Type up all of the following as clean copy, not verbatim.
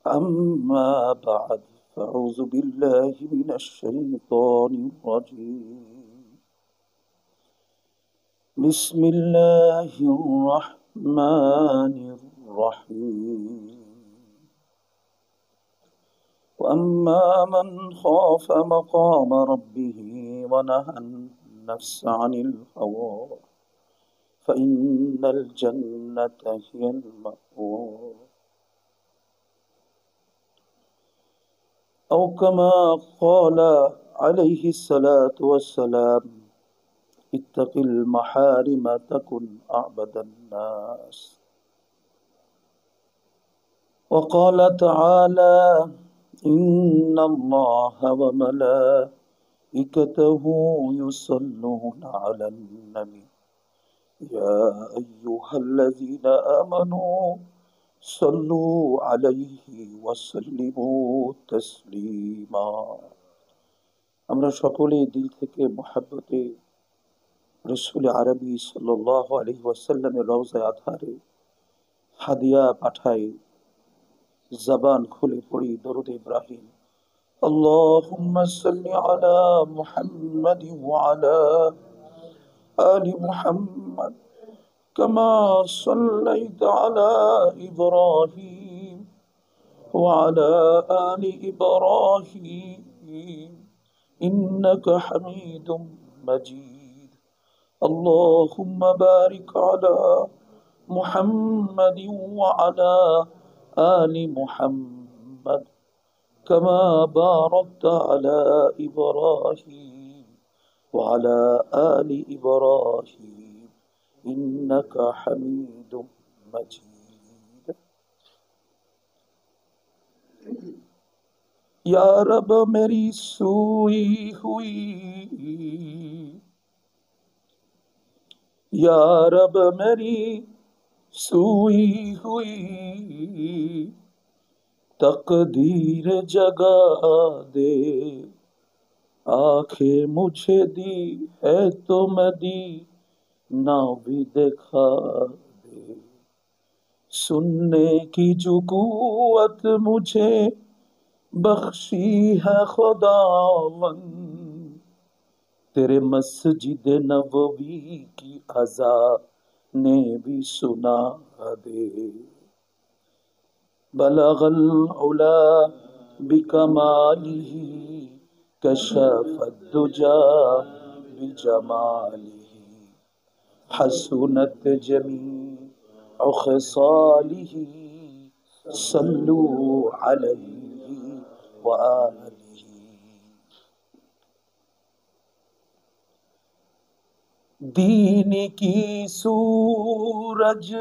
أما بعد فأعوذ بالله من الشيطان الرجيم بسم الله الرحمن الرحيم وأما من خاف مقام ربه ونهى النفس عن الهوى فإن الجنة هي المأوى أو كما قال عليه الصلاة والسلام اتق المحارم تكن أعبد الناس وقال تعالى إن الله وملائكته يصلون على النبي يا أيها الذين آمنوا صلوا عليه وسلموا تسليما আমরা সকলেই দিল থেকে মুহাব্বতে রাসূল আরবি সাল্লাল্লাহু আলাইহি ওয়াসাল্লামের রওজায়ে আতহারে হাদিয়া পাঠাই জবান খুলে পড়ি দরুদ ইব্রাহিম আল্লাহুম্মা সাল্লি আলা মুহাম্মাদ ওয়া আলা আলি মুহাম্মাদ كما صليت على إبراهيم وعلى آل إبراهيم إنك حميد مجيد اللهم بارك على محمد وعلى آل محمد كما باركت على إبراهيم وعلى آل إبراهيم إنك حميد مجيد या रब मेरी सोई हुई या रब मेरी सोई हुई तकदीर जगा दे आंखें मुझे दी है तो मैं दी ना भी देखा दे सुनने की जो कुव्वत मुझे बख्शी है खुदावन तेरे मस्जिद नबवी की अज़ा ने भी सुना दे बलगल उला बिकमालिही कशफद दुजा बिजमालिही हसूनत जमीअ खसालिही सल्लू अलैहि व आलिही दीन की सूरज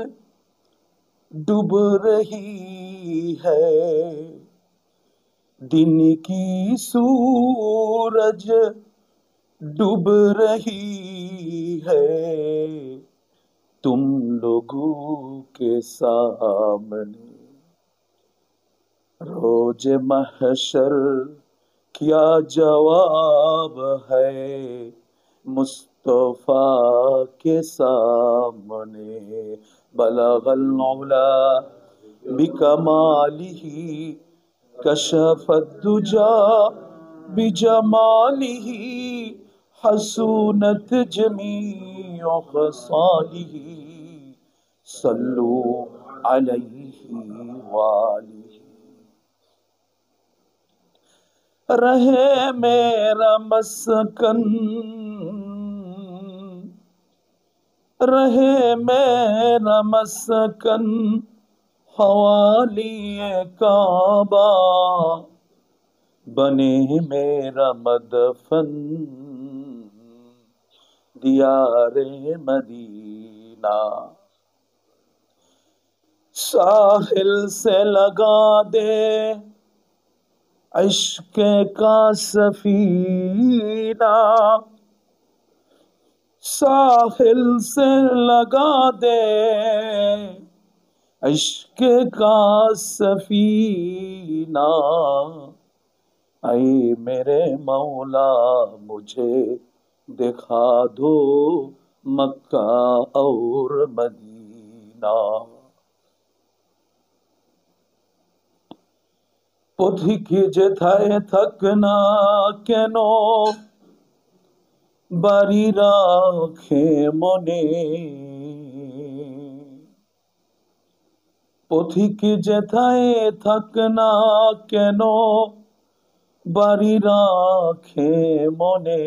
डूब रही है दिन की सूरज डूब रही है तुम लोगों के सामने रोज महशर क्या जवाब है मुस्तफा के सामने बलगल मौला बिकमालिही कशफद दुजा बिजमालिही हसूनत जमीअ खसालिही सल्लू अलैहि वालिही रहे मेरा मस्कन रहे मेरा मस्कन हवालिए काबा बने मेरा मदफन दियारे मदीना साहिल से लगा दे इश्क का सफीना साहिल से लगा दे इश्क का सफीना ऐ मेरे मौला मुझे दिखा दो मक्का और मदीना পথিকে যেথায় থাক না কেন, বাড়ি রাখে মনে। পথিকে যেথায় থাক না কেন, বাড়ি রাখে মনে।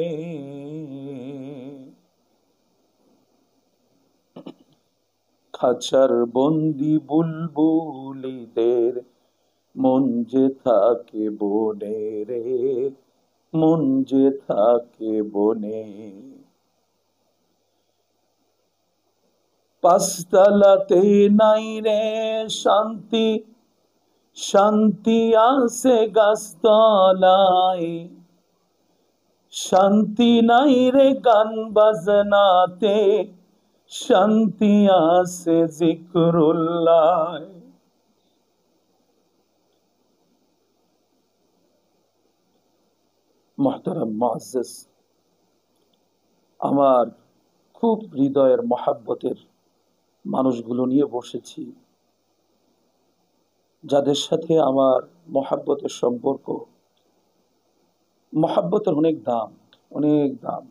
খাঁচার বন্দি বুলবুলিদের মন যে থাকে বনে রে, মন যে থাকে বনে। পাঁচতলাতে নাই রে শান্তি, শান্তি আছে গাছতলায়। শান্তি নাই রে গান বাজনাতে, শান্তি আছে জিকরুল্লাহ। মুহতারাম মুআজ্জাজ, আমার খুব হৃদয়ের মহাব্বতের মানুষগুলো নিয়ে বসেছি, যাদের সাথে আমার মহাব্বতের সম্পর্ক। মহাব্বতের অনেক দাম, অনেক দাম।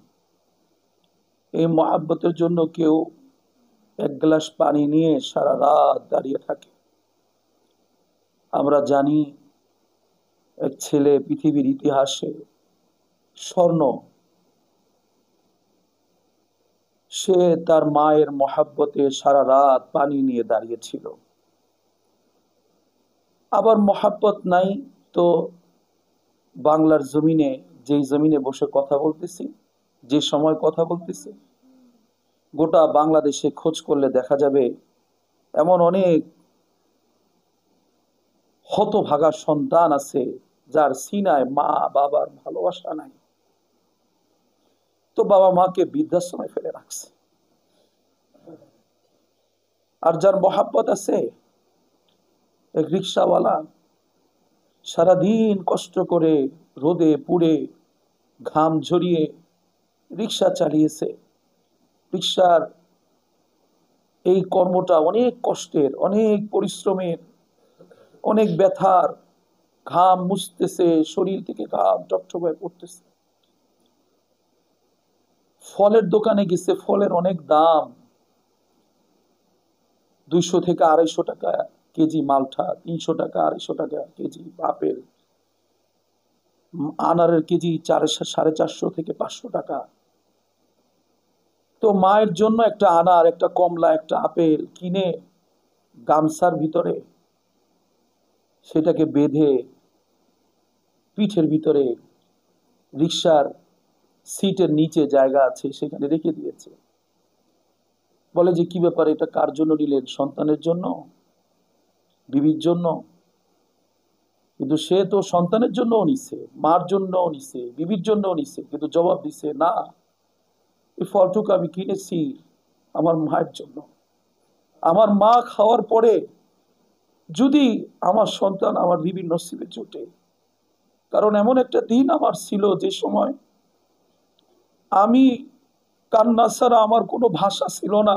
এই মহাব্বতের জন্য কেউ এক গ্লাস পানি নিয়ে সারা রাত দাঁড়িয়ে থাকে। আমরা জানি এক ছেলে পৃথিবীর ইতিহাসে স্বর্ণ, সে তার মায়ের মহাব্বতে সারা রাত পানি নিয়ে দাঁড়িয়েছিল। আবার মহাব্বত নাই তো বাংলার জমিনে, যেই জমিনে বসে কথা বলতেছি, যে সময় কথা বলতেছি, গোটা বাংলাদেশে খোঁজ করলে দেখা যাবে এমন অনেক হতভাগা সন্তান আছে যার সিনায় মা বাবার ভালোবাসা নাই, তো বাবা মাকে বৃদ্ধাশ্রমে ফেলে রাখছে। আর যার মহাব্বত আছে, এক রিক্সাওয়ালা সারাদিন কষ্ট করে রোদে পুড়ে ঘাম ঝরিয়ে রিক্সা চালিয়েছে। রিক্সার এই কর্মটা অনেক কষ্টের, অনেক পরিশ্রমের, অনেক ব্যথার। ঘাম মুছতেছে, শরীর থেকে ঘাম টপটপায় পড়তেছে। ফলের দোকানে গেছে, ফলের অনেক দাম, 200 থেকে 250 টাকা কেজি মালটা, 300 টাকা 250 টাকা কেজি আপেল, আনারের কেজি 450 থেকে 500 টাকা। তো মায়ের জন্য একটা আনার, একটা কমলা, একটা আপেল কিনে গামছার ভিতরে সেটাকে বেঁধে পিঠের ভিতরে রিক্সার সিটের নিচে জায়গা আছে সেখানে রেখে দিয়েছে। বলে যে কি ব্যাপার, এটা কার জন্য নিলেন? সন্তানের জন্য, বিবির জন্য? কিন্তু সে তো সন্তানের জন্যও নিছে, মার জন্যও নিছে, বিবির জন্যও নিছে, কিন্তু জবাব দিছে না, এই ফলটুকু আমি কিনেছি আমার মায়ের জন্য। আমার মা খাওয়ার পরে যদি আমার সন্তান আমার বিবির নসিবে জুটে। কারণ এমন একটা দিন আমার ছিল যে সময় আমি কান্না ছাড়া আমার কোনো ভাষা ছিল না।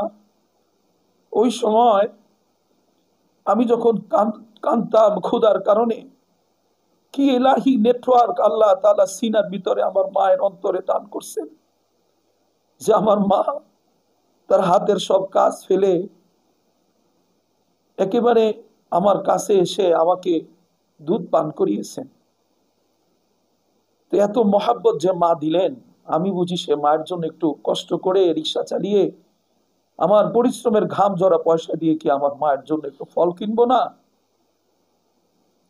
ওই সময় আমি যখন কাঁদতাম ক্ষুধার কারণে, কি এলাহি নেটওয়ার্ক আল্লাহ তাআলা সিনার ভিতরে আমার মায়ের অন্তরে দান করছেন, যে আমার মা তার হাতের সব কাজ ফেলে একেবারে আমার কাছে এসে আমাকে দুধ পান করিয়েছেন। তো এত মহাব্বত যে মা দিলেন, আমি বুঝি সে মায়ের জন্য একটু কষ্ট করে রিক্সা চালিয়ে আমার পরিশ্রমের ঘাম ঝরা পয়সা দিয়ে কি আমার মায়ের জন্য একটু ফল কিনবো না?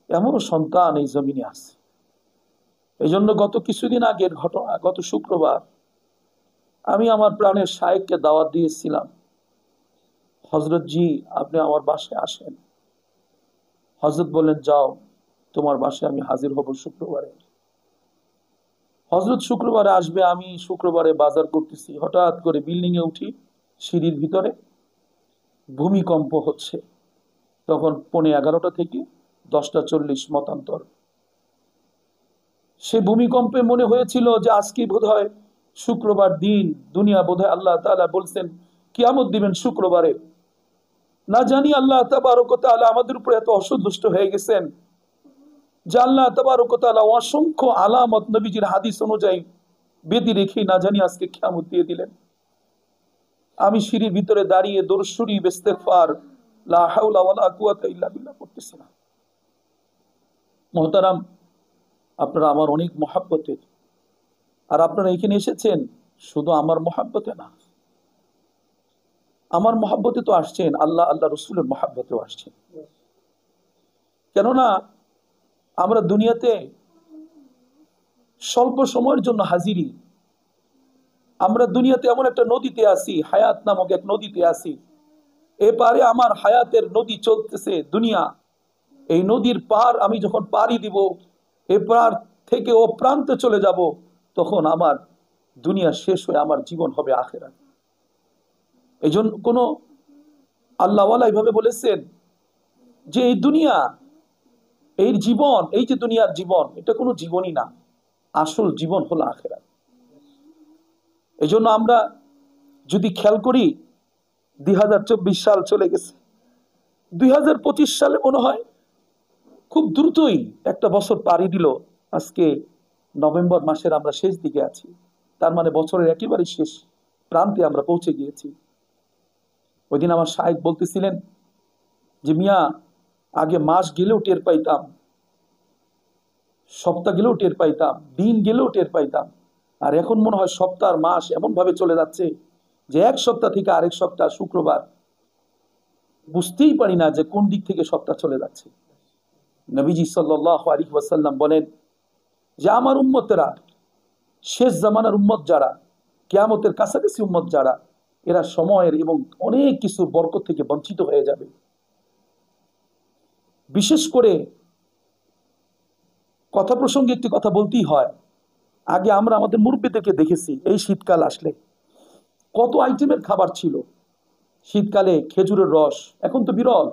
এমনও সন্তান এই জমিনে আছে। এই জন্য গত কিছুদিন আগের ঘটনা, গত শুক্রবার আমি আমার প্রাণের শায়েখকে দাওয়াত দিয়েছিলাম, হযরত জি আপনি আমার বাসায় আসেন। হযরত বললেন যাও, তোমার বাসায় আমি হাজির হব শুক্রবারে। হযরত শুক্রবারে আসবে, আমি শুক্রবারে বাজার করতেছি, হঠাৎ করে বিল্ডিং এ উঠি, সিঁড়ির ভিতরে ভূমিকম্প হচ্ছে। তখন 11:15 থেকে 10:40 মতান্তর। সে ভূমিকম্পে মনে হয়েছিল যে আজকে বোধহয় শুক্রবার দিন, দুনিয়া বোধহয় আল্লাহ তাআলা বলছেন কিয়ামত দিবেন শুক্রবারে। না জানি আল্লাহ তাবারক ওয়া তাআলা আমাদের উপরে এত অসন্তুষ্ট হয়ে গেছেন যে আল্লাহ তাবারক ওয়া তাআলা অসংখ্য আলামত নবীজির হাদিস অনুযায়ী বেদি রেখে না জানি আজকে কিয়ামত দিয়ে দিলেন। আমি সিঁড়ির ভিতরে দাঁড়িয়ে দরুদ শরীফ ইস্তেগফার লা হাওলা ওয়ালা কুওয়াতা ইল্লা বিল্লাহ করতেছি না। মুহতারাম, আপনারা আমার অনেক মহাব্বতের, আর আপনারা এখানে এসেছেন শুধু আমার মহাব্বতে না, আমার মহাব্বতে তো আসছেন, আল্লাহ আল্লাহ রসুলের মহাব্বতেও আসছেন। কেননা আমরা দুনিয়াতে স্বল্প সময়ের জন্য হাজিরি। আমরা দুনিয়াতে এমন একটা নদীতে আছি, হায়াত নামক এক নদীতে আছি। এপারে আমার হায়াতের নদী চলতেছে দুনিয়া। এই নদীর পার আমি যখন পাড়ি দিব, এ পার থেকে ও প্রান্তে চলে যাব, তখন আমার দুনিয়া শেষ হয়ে আমার জীবন হবে আখিরাত। এই জন্য কোন আল্লাহওয়ালা এইভাবে বলেছেন যে এই দুনিয়া, এই জীবন, এই যে দুনিয়ার জীবন, এটা কোনো জীবনই না, আসল জীবন হলো আখিরাত। এই জন্য আমরা যদি খেয়াল করি, 2024 সাল চলে গেছে, 2025 সালে মনে হয় খুব দ্রুতই একটা বছর পাড়ি দিল। আজকে নভেম্বর মাসের আমরা শেষ দিকে আছি, তার মানে বছরের একেবারে শেষ প্রান্তে আমরা পৌঁছে গিয়েছি। ওই দিন আমার শায়েখ বলতেছিলেন যে মিয়া, আগে মাস গেলেও টের পাইতাম, সপ্তাহ গেলেও টের পাইতাম, দিন গেলেও টের পাইতাম, আর এখন মনে হয় সপ্তাহ আর মাস এমন ভাবে চলে যাচ্ছে যে এক সপ্তাহ থেকে আরেক সপ্তাহ শুক্রবার বুঝতেই পারি না যে কোন দিক থেকে সপ্তাহ চলে যাচ্ছে। নবীজি সাল্লাল্লাহু আলাইহি ওয়াসাল্লাম বলেন যে আমার উম্মতেরা, শেষ জামানার উম্মত যারা, কিয়ামতের কাছাকাছি উম্মত যারা, এরা সময়ের এবং অনেক কিছু বরকত থেকে বঞ্চিত হয়ে যাবে। বিশেষ করে কথা প্রসঙ্গে একটি কথা বলতেই হয়। আগে আমরা আমাদের মুরব্বিদেরকে দেখেছি, এই শীতকাল আসলে কত আইটেমের খাবার ছিল। শীতকালে খেজুরের রস, এখন তো বিরল,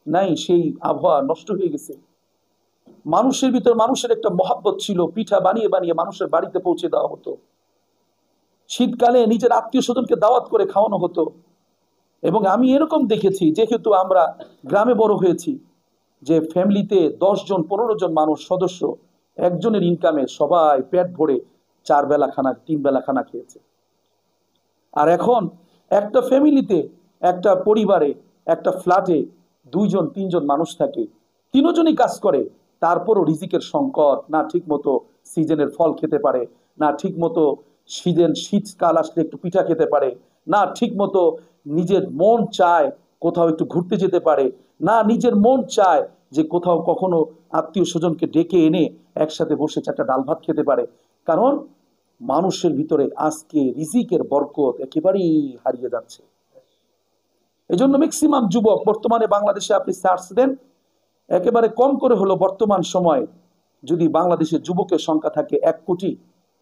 নাই, সেই আবহাওয়া নষ্ট হয়ে গেছে। মানুষের ভিতর মানুষের একটা মহাব্বত ছিল, পিঠা বানিয়ে বানিয়ে মানুষের বাড়িতে পৌঁছে দেওয়া হতো। শীতকালে নিজের আত্মীয় স্বজনকে দাওয়াত করে খাওয়ানো হতো। এবং আমি এরকম দেখেছি, যেহেতু আমরা গ্রামে বড় হয়েছি, যে ফ্যামিলিতে 10 জন 15 জন মানুষ সদস্য, একজনের ইনকামে সবাই পেট ভরে 4 বেলা খানা 3 বেলা খানা খেয়েছে। আর এখন একটা ফ্যামিলিতে, একটা পরিবারে, একটা ফ্ল্যাটে 2 জন 3 জন মানুষ থাকে, 3 জনই কাজ করে, তারপরও রিজিকের সংকট, না ঠিক মতো সিজনের ফল খেতে পারে, না ঠিক মতো শীতকাল আসলে একটু পিঠা খেতে পারে, না ঠিক মতো নিজের মন চায় কোথাও একটু ঘুরতে যেতে পারে, না নিজের মন চায় যে কোথাও কখনো আত্মীয় স্বজনকে ডেকে এনে একসাথে বসে 4টা ডাল ভাত খেতে পারে। কারণ মানুষের ভিতরে আজকে রিজিকের বরকত একেবারেই হারিয়ে যাচ্ছে। এই জন্য ম্যাক্সিমাম যুবক বর্তমানে বাংলাদেশে আপনি সার্চ দেন, একেবারে কম করে হলো বর্তমান সময়ে যদি বাংলাদেশের যুবকের সংখ্যা থাকে 1 কোটি,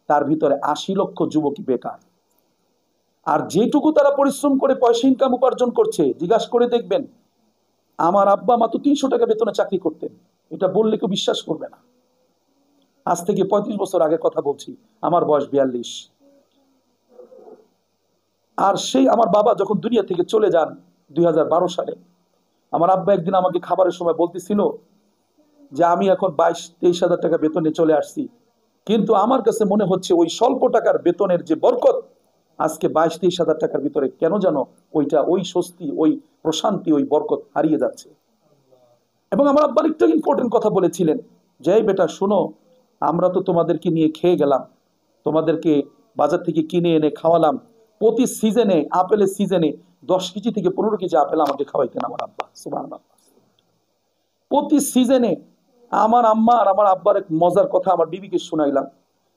তার ভিতরে 80 লক্ষ যুবকই বেকার। আর যেটুকু তারা পরিশ্রম করে পয়সা ইনকাম উপার্জন করছে, জিজ্ঞাসা করে দেখবেন, আমার আব্বা মাত্র 300 টাকা বেতনে চাকরি করতেন। এটা বললে কেউ বিশ্বাস করবে না। আজ থেকে 35 বছর আগের কথা বলছি, আমার বয়স 42। আর সেই আমার বাবা যখন দুনিয়া থেকে চলে যান 2012 সালে, আমার আব্বা একদিন আমাকে খাবারের সময় বলতেছিল যে আমি এখন 22-23 হাজার টাকা বেতনে চলে আসছি, কিন্তু আমার কাছে মনে হচ্ছে ওই স্বল্প টাকার বেতনের যে বরকত, আজকে 22-23 হাজার টাকার ভিতরে কেন যেন ওই স্বস্তি, ওই প্রশান্তি, ওই বরকত হারিয়ে যাচ্ছে। এবং আমার আব্বা একটা ইম্পর্টেন্ট কথা বলেছিলেন যে বেটা শোনো, আমরা তো তোমাদেরকে নিয়ে খেয়ে গেলাম, তোমাদেরকে বাজার থেকে কিনে এনে খাওয়ালাম, প্রতি সিজনে, আপেলের সিজনে 10 কেজি থেকে 15 কেজি আপেল আমাকে খাওয়াইতেন আমার আব্বা। সুবহানাল্লাহ। প্রতি সিজনে আমার আম্মা আর আমার আব্বার এক মজার কথা আমার বিবিকে শোনাইলাম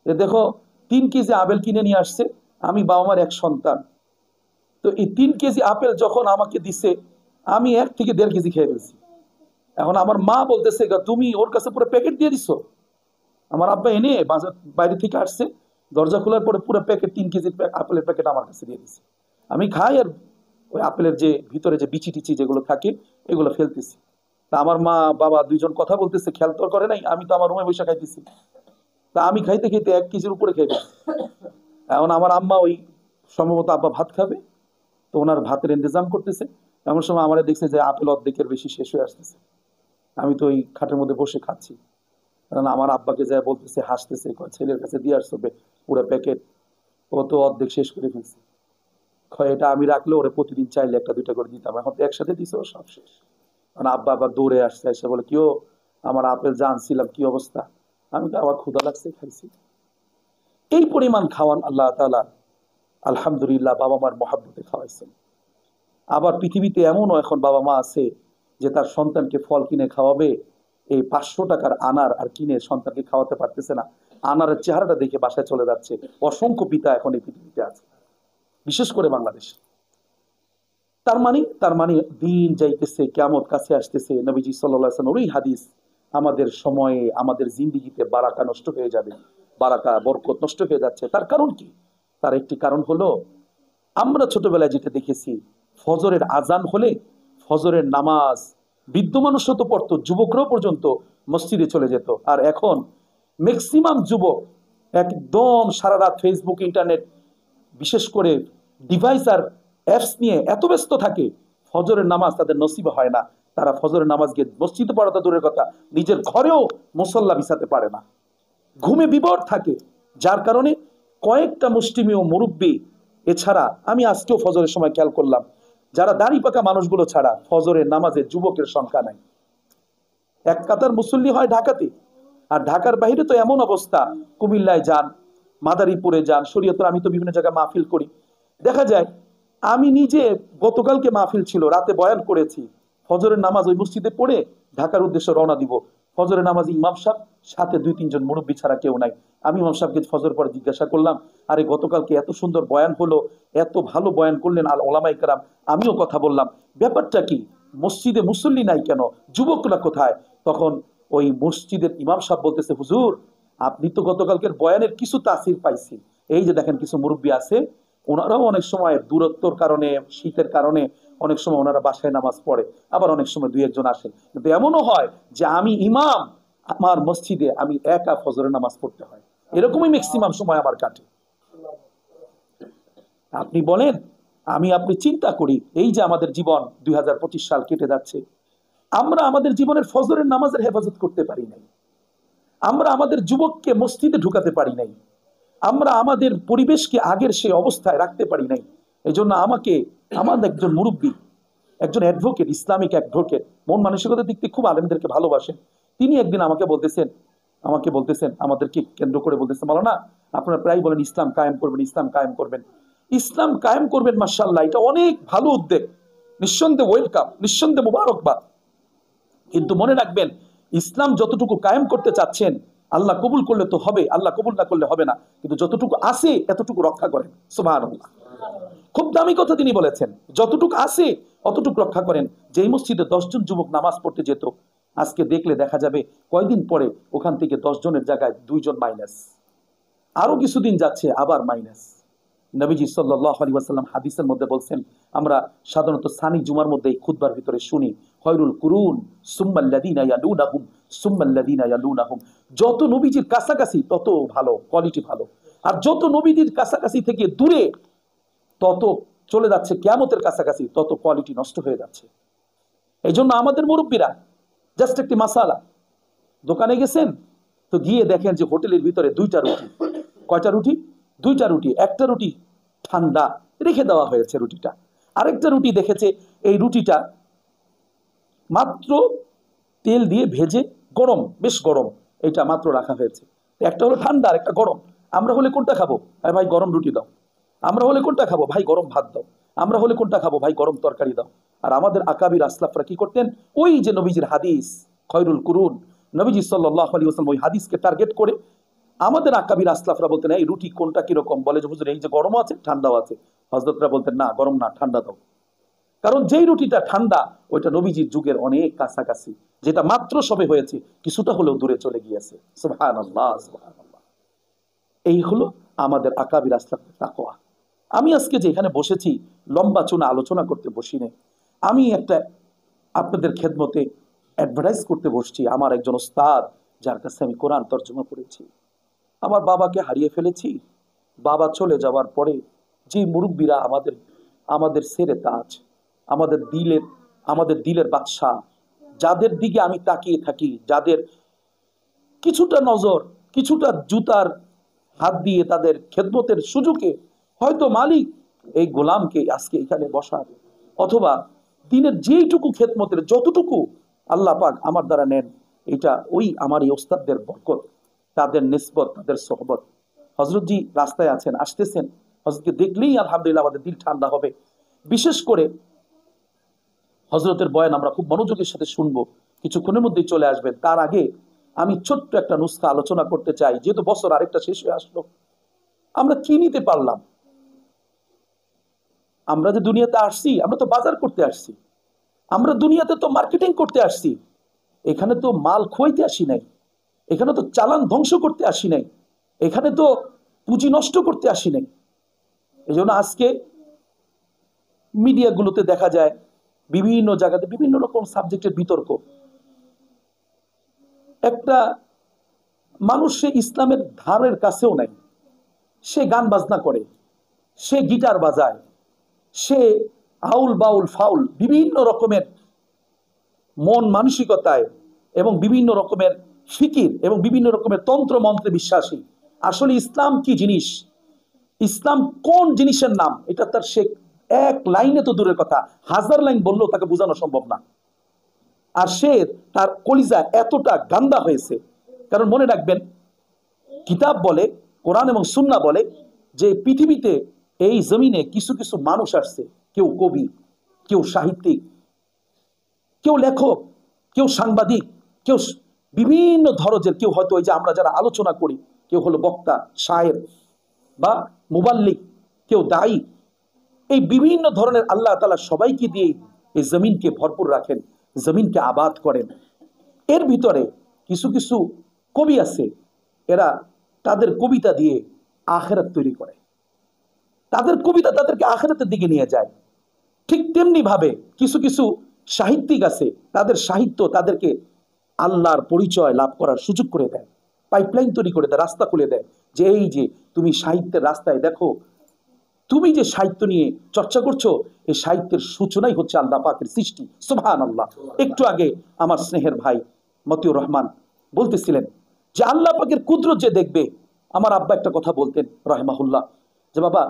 যে দেখো 3 কেজি আপেল কিনে নিয়ে আসছে, আমি বাবা মার এক সন্তান, তো এই 3 কেজি আপেল যখন আমাকে দিছে, আমি 1 থেকে 1.5 কেজি খেয়ে ফেলছি। এখন আমার মা বলতেছে তুমি ওর কাছে পুরো প্যাকেট দিয়ে দিছো। আমার আব্বা এনে বাজার বাইরে থেকে আসছে, দরজা খোলার পরে পুরো প্যাকেট 3 কেজি আপেলের প্যাকেট আমার কাছে দিয়ে দিছে। আমি খাই আর ওই আপেলের যে ভিতরে যে বিচি টিচি যেগুলো থাকে এগুলো ফেলতেছি। তা আমার মা বাবা 2 জন কথা বলতেছে, খেয়াল তো করে নাই, আমি তো আমার রুমে বসে খাইতেছি। তা আমি খাইতে খাইতে 1 কেজির উপরে খেয়ে গেছি। এখন আমার আম্মা ওই সম্ভবত আব্বা ভাত খাবে, তো ওনার ভাতের ইন্তজাম করতেছে। এমন সময় আমার দেখছে যে আপেল অর্ধেকের বেশি শেষ হয়ে আসতেছে। আমি তো ওই খাটের মধ্যে বসে খাচ্ছি, কারণ আমার আব্বাকে যায় বলতেছে, হাসতেছে, কয় ছেলের কাছে দিয়ে আসছো পুরো প্যাকেট, ও তো অর্ধেক শেষ করে ফেলছে। কয় এটা আমি রাখলে ওরে প্রতিদিন চাইলে একটা দুইটা করে দিতাম, এখন তো একসাথে দিছে, ও সব শেষ। কারণ আব্বা আবার দৌড়ে আসছে, এসে বলে কিও আমার আপেল জানছিলাম, কি অবস্থা? আমি তো আবার ক্ষুধা লাগছে, খাইছি। এই পরিমাণ খাওয়ান আল্লাহ তাআলা আলহামদুলিল্লাহ বাবা মার মহাব্বতে খাওয়াইছেন। আবার পৃথিবীতে এমনও এখন বাবা মা আছে যে তার সন্তানকে ফল কিনে খাওয়াবে, এই 500 টাকার আনার আর কিনে সন্তানকে খাওয়াতে পারতেছে না, আনারের চেহারাটা দেখে বাসায় চলে যাচ্ছে। অসংখ্য পিতা এখন এই পৃথিবীতে আছে, বিশেষ করে বাংলাদেশে। তার মানে দিন যাইতেছে, কিয়ামত কাছে আসতেছে। নবীজি সাল্লাল্লাহু আলাইহি ওয়াসাল্লাম ওই হাদিস, আমাদের সময়ে আমাদের জিন্দেগিতে বারাকা নষ্ট হয়ে যাবে, বারাকা বরকত নষ্ট হয়ে যাচ্ছে। তার কারণ কি? তার একটি কারণ হলো, আমরা ছোটবেলায় যেটা দেখেছি, ফজরের আজান হলে ফজরের নামাজ বৃদ্ধ মানুষও তো পড়তো, যুবকরাও পর্যন্ত মসজিদে চলে যেত। আর এখন ম্যাক্সিমাম যুবক একদম সারা রাত ফেসবুক, ইন্টারনেট, বিশেষ করে ডিভাইস আর অ্যাপস নিয়ে এত ব্যস্ত থাকে, ফজরের নামাজ তাদের নসিব হয় না। তারা ফজরের নামাজ গিয়ে মসজিদে পড়া তো দূরের কথা, নিজের ঘরেও মুসল্লা বিছাতে পারে না, ঘুমে বিভোর থাকে। যার কারণে কয়েকটা মুষ্টিমেয় মুরব্বী এছাড়া, আমি আজকেও ফজরের সময় খেয়াল করলাম, যারা দাড়ি পাকা মানুষগুলো ছাড়া ফজরের নামাজে যুবকের সংখ্যা নাই। এক কাতার মুসল্লি হয় ঢাকাতে, আর ঢাকার বাইরে তো এমন অবস্থা, কুমিল্লায় যান, মাদারীপুরে যান, শরীয়তপুর, আমি তো বিভিন্ন জায়গায় মাহফিল করি, দেখা যায় আমি নিজে গতকালকে মাহফিল ছিল, রাতে বয়ান করেছি, ফজরের নামাজ ওই মসজিদে পড়ে ঢাকার উদ্দেশ্যে রওনা দিব। ফজরের নামাজ ইমাম সাহেব, সাথে 2-3 জন মুরব্বী ছাড়া কেউ নাই। আমি ইমাম সাহেবকে ফজর পরে জিজ্ঞাসা করলাম, আরে গতকালকে এত সুন্দর বয়ান হলো, এত ভালো বয়ান করলেন আল ওলামায়ে কেরাম, আমিও কথা বললাম, ব্যাপারটা কি? মসজিদে মুসল্লি নাই কেন, যুবকরা কোথায়? তখন ওই মসজিদের ইমাম সাহেব বলতেছে, হুজুর আপনি তো গতকালকের বয়ানের কিছু তাসির পাইছি, এই যে দেখেন কিছু মুরব্বী আছে, ওনারাও অনেক সময় দূরত্বর কারণে, শীতের কারণে অনেক সময় ওনারা বাসায় নামাজ পড়ে, আবার অনেক সময় 2-1 জন আসে। কিন্তু এমনও হয় যে আমি ইমাম, আমার মসজিদে আমি একা ফজরের নামাজ পড়তে হয়, এরকমই ম্যাক্সিমাম সময় আমার কাটে। আপনি বলেন, আপনি চিন্তা করি, এই যে আমাদের জীবন 2025 সাল কেটে যাচ্ছে, আমরা আমাদের জীবনের ফজরের নামাজের হেফাজত করতে পারি নাই, আমরা আমাদের যুবককে মসজিদে ঢুকাতে পারি নাই, আমরা আমাদের পরিবেশকে আগের সেই অবস্থায় রাখতে পারি নাই। এই জন্য আমাদের একজন মুরব্বী, একজন অ্যাডভোকেট, ইসলামিক অ্যাডভোকেট, মন মানসিকতার দিক থেকে খুব আলেমদেরকে ভালোবাসেন, তিনি একদিন আমাকে বলতেছেন আমাদেরকে কেন্দ্র করে বলতেছেন, মাওলানা আপনারা প্রায় বলেন ইসলাম কায়েম করবেন, ইসলাম কায়েম করবেন, ইসলাম কায়েম করবেন, মাশাআল্লাহ, এটা অনেক ভালো উদ্যোগ, নিঃসন্দেহে ওয়েলকাম, নিঃসন্দেহে মুবারকবাদ। কিন্তু মনে রাখবেন, ইসলাম যতটুকু কায়েম করতে চাচ্ছেন, আল্লাহ কবুল করলে তো হবে, আল্লাহ কবুল না করলে হবে না, কিন্তু যতটুকু আছে এতটুকু রক্ষা করেন। সুবহানাল্লাহ, খুব দামি কথা তিনি বলেছেন, যতটুকু আছে অতটুকু রক্ষা করেন। যেই মসজিদে 10 জন যুবক নামাজ পড়তে যেত, আজকে দেখলে দেখা যাবে কয়দিন পরে ওখান থেকে 10 জনের জায়গায় 2 জন মাইনাস, আরো কিছুদিন যাচ্ছে আবার মাইনাস। নবীজি সাল্লাল্লাহু আলাইহি ওয়াসাল্লাম হাদিসের মধ্যে বলছেন, আমরা সাধারণত সানি জুমার মধ্যে এই খুতবার ভিতরে শুনি, খয়রুল কুরুন সুম্মাল্লাযিনা ইয়ালুনাহুম সুম্মাল্লাযিনা ইয়ালুনাহুম, যত নবীজির কাছাকাছি তত ভালো, কোয়ালিটি ভালো, আর যত নবীজির কাছাকাছি থেকে দূরে তত চলে যাচ্ছে কিয়ামতের কাছাকাছি, তত কোয়ালিটি নষ্ট হয়ে যাচ্ছে। এই জন্য আমাদের মুরব্বীরা, জাস্ট একটি মাসালা, দোকানে গেছেন তো গিয়ে দেখেন যে হোটেলের ভিতরে 2টা রুটি, কয়টা রুটি? 2টা রুটি, একটা রুটি ঠান্ডা রেখে দেওয়া হয়েছে রুটিটা, আরেকটা রুটি দেখেছে এই রুটিটা মাত্র তেল দিয়ে ভেজে গরম, বেশ গরম, এটা মাত্র রাখা হয়েছে। একটা হলো ঠান্ডা আর একটা গরম। আমরা হলে কোনটা খাবো? আরে ভাই গরম রুটি দাও। আমরা হলে কোনটা খাবো? ভাই গরম ভাত দাও। আমরা হলে কোনটা খাবো? ভাই গরম তরকারি দাও। আর আমাদের আকাবির আসলাফরা কি করতেন? ওই যে নবীজির হাদিস খয়রুল কুরুন, নবীজি সাল্লাল্লাহু আলাইহি ওয়াসাল্লাম ওই হাদিসকে টার্গেট করে আমাদের আকাবির আসলাফরা বলতেন, এই রুটি কোনটা কিরকম? বলে যে হুজুর এই যে গরমও আছে ঠান্ডাও আছে। হযরতরা বলতেন, না গরম না, ঠান্ডা দাও। কারণ যেই রুটিটা ঠান্ডা ওইটা নবীজির যুগের অনেক কাছাকাছি, যেটা মাত্র সবে হয়েছে কিছুটা হলেও দূরে চলে গিয়েছে। সুবহানাল্লাহ, সুবহানাল্লাহ। এই হলো আমাদের আকাবির আসলাফের তাকওয়া। আমি আজকে যে এখানে বসেছি লম্বা চুনা আলোচনা করতে বসি নাই, আমি একটা আপনাদের খেদমতে অ্যাডভার্টাইজ করতে বসছি। আমার একজন ওস্তাদ যার কাছে আমি কোরআন তর্জমা করেছি, আমার বাবাকে হারিয়ে ফেলেছি। বাবা চলে যাওয়ার পরে যে মুরব্বীরা আমাদের সেরে তাজ, আমাদের দিলের বাদশা, যাদের দিকে আমি তাকিয়ে থাকি, যাদের কিছুটা নজর, কিছুটা জুতার হাত দিয়ে তাদের খেদমতের সুযোগে হয়তো মালিক এই গোলামকে আজকে এখানে বসার, অথবা দিনের যেইটুকু খেদমতের যতটুকু আল্লাহ পাক আমার দ্বারা নেন, এটা ওই আমার এই ওস্তাদদের বরকত, তাদের নিসবত, তাদের সোহবত। হজরতজি রাস্তায় আছেন, আসতেছেন, হজরতকে দেখলেই আলহামদুলিল্লাহ আমাদের দিল ঠান্ডা হবে। বিশেষ করে হজরতের বয়ান আমরা খুব মনোযোগের সাথে শুনবো, কিছুক্ষণের মধ্যেই চলে আসবেন। তার আগে আমি ছোট্ট একটা নুসখা আলোচনা করতে চাই, যেহেতু বছর আরেকটা শেষ হয়ে আসলো। আমরা কি নিতে পারলাম? আমরা যে দুনিয়াতে আসছি, আমরা তো বাজার করতে আসছি, আমরা দুনিয়াতে তো মার্কেটিং করতে আসছি। এখানে তো মাল খোয়াইতে আসি নাই, এখানে তো চালান ধ্বংস করতে আসি নাই, এখানে তো পুঁজি নষ্ট করতে আসি নাই। এই জন্য আজকে মিডিয়াগুলোতে দেখা যায় বিভিন্ন জায়গাতে বিভিন্ন রকম সাবজেক্টের বিতর্ক। একটা মানুষ সে ইসলামের ধারের কাছেও নাই, সে গান বাজনা করে, সে গিটার বাজায়, সে আউল বাউল ফাউল বিভিন্ন রকমের মন মানসিকতায় এবং বিভিন্ন রকমের ফিকির এবং বিভিন্ন রকমের তন্ত্র মন্ত্রে বিশ্বাসী। আসলে ইসলাম কি জিনিস, ইসলাম কোন জিনিসের নাম, এটা তার সে এক লাইনে তো দূরের কথা, হাজার লাইন বললেও তাকে বোঝানো সম্ভব না। আর সে তার কলিজা এতটা গান্দা হয়েছে, কারণ মনে রাখবেন, কিতাব বলে, কোরআন এবং সুন্নাহ বলে যে পৃথিবীতে এই জমিনে কিছু কিছু মানুষ আসছে, কেউ কবি, কেউ সাহিত্যিক, কেউ লেখক, কেউ সাংবাদিক, কেউ বিভিন্ন ধরনের, কেউ হয়তো ওই যে আমরা যারা আলোচনা করি, কেউ হলো বক্তা, শায়ের বা মুবাল্লিক, কেউ দায়ী। এই বিভিন্ন ধরনের আল্লাহ তাআলা সবাইকে দিয়ে এই জমিনকে ভরপুর রাখেন, জমিনকে আবাদ করেন। এর ভিতরে কিছু কিছু কবি আছে, এরা তাদের কবিতা দিয়ে আখিরাত তৈরি করে, তাদের কবিতা তাদেরকে আখিরাতের দিকে নিয়ে যায়। ঠিক তেমনি ভাবে কিছু কিছু সাহিত্যিক আছে, তাদের সাহিত্য তাদেরকে আল্লাহর পরিচয় লাভ করার সুযোগ করে দেয়, পাইপলাইন তৈরি করে দেয়, রাস্তা খুলে দেয়, যে এই যে তুমি সাহিত্যের রাস্তায় দেখো, তুমি যে সাহিত্য নিয়ে চর্চা করছো, এই সাহিত্যের সূচনাই হচ্ছে আল্লাহ পাকের সৃষ্টি। সুবহানাল্লাহ। একটু আগে আমার স্নেহের ভাই মতিউর রহমান বলতেছিলেন যে আল্লাহ পাকের কুদরত যে দেখবে। আমার আব্বা একটা কথা বলতেন রাহিমাহুল্লাহ, যে বাবা,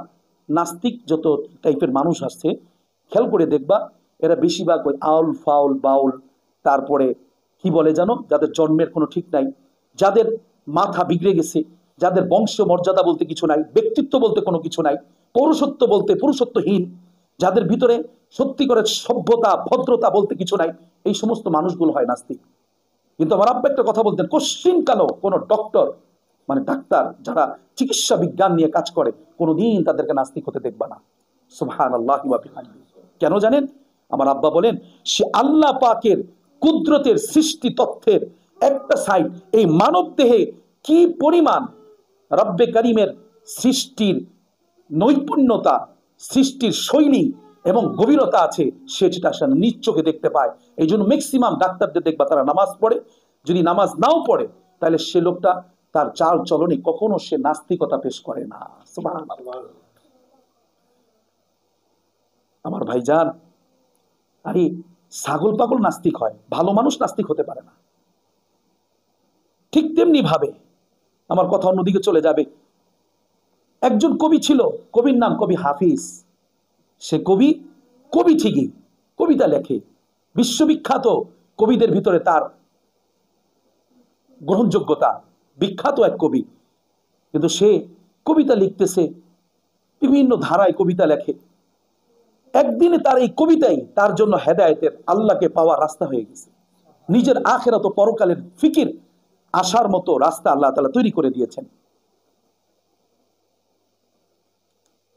নাস্তিক যত টাইপের মানুষ আসছে, খেয়াল করে দেখবা এরা বেশিরভাগ ওই আউল ফাউল বাউল, তারপরে কি বলে জানো, যাদের জন্মের কোনো ঠিক নাই, যাদের মাথা বিগড়ে গেছে, যাদের বংশ মর্যাদা বলতে কিছু নাই, ব্যক্তিত্ব বলতে কোনো কিছু নাই, পৌরুষত্ব বলতে পুরুষত্বহীন, যাদের ভিতরে সত্যি করে সভ্যতা ভদ্রতা বলতে কিছু নাই, এই সমস্ত মানুষগুলো হয় নাস্তিক। কিন্তু আমার আব্বা একটা কথা বলতেন, কোশ্চিন কালো কোনো ডক্টর, মানে ডাক্তার যারা চিকিৎসা বিজ্ঞান নিয়ে কাজ করে, কোনোদিন তাদেরকে নাস্তিক হতে দেখবা না। সুবহানাল্লাহি ওয়া বিহামদিহি। কেন জানেন? আমার আব্বা বলেন, সে আল্লাহ পাকের কুদরতের সৃষ্টি তথ্যের একটা সাইড, এই মানব দেহে কি পরিমাণ রব্বে করিমের সৃষ্টির নৈপুণ্যতা, সৃষ্টির শৈলী এবং গভীরতা আছে, সেটা সে নিজ চোখে দেখতে পায়। এই জন্য ম্যাক্সিমাম ডাক্তারদের দেখবা তারা নামাজ পড়ে, যদি নামাজ নাও পড়ে তাহলে সে লোকটা তার চাল চলনে কখনো সে নাস্তিকতা পেশ করে না। সুবহানাল্লাহ। আমার ভাইজান, আরে ছাগল পাগল নাস্তিক হয়, ভালো মানুষ নাস্তিক হতে পারে না। ঠিক তেমনি ভাবে আমার কথা অন্যদিকে চলে যাবে। একজন কবি ছিল, কবির নাম কবি হাফিজ। সে কবি, কবি ঠিকই, কবিতা লেখে, বিশ্ববিখ্যাত কবিদের ভিতরে তার গ্রহণযোগ্যতা, বিখ্যাত এক কবি। কিন্তু সে কবিতা লিখতেছে, বিভিন্ন ধারায় কবিতা লেখে। একদিনে তার এই কবিতাই তার জন্য হেদায়েতের, আল্লাহকে পাওয়ার রাস্তা হয়ে গেছে। নিজের আখিরাত ও পরকালের ফিকির আসার মতো রাস্তা আল্লাহ তাআলা তৈরি করে দিয়েছেন।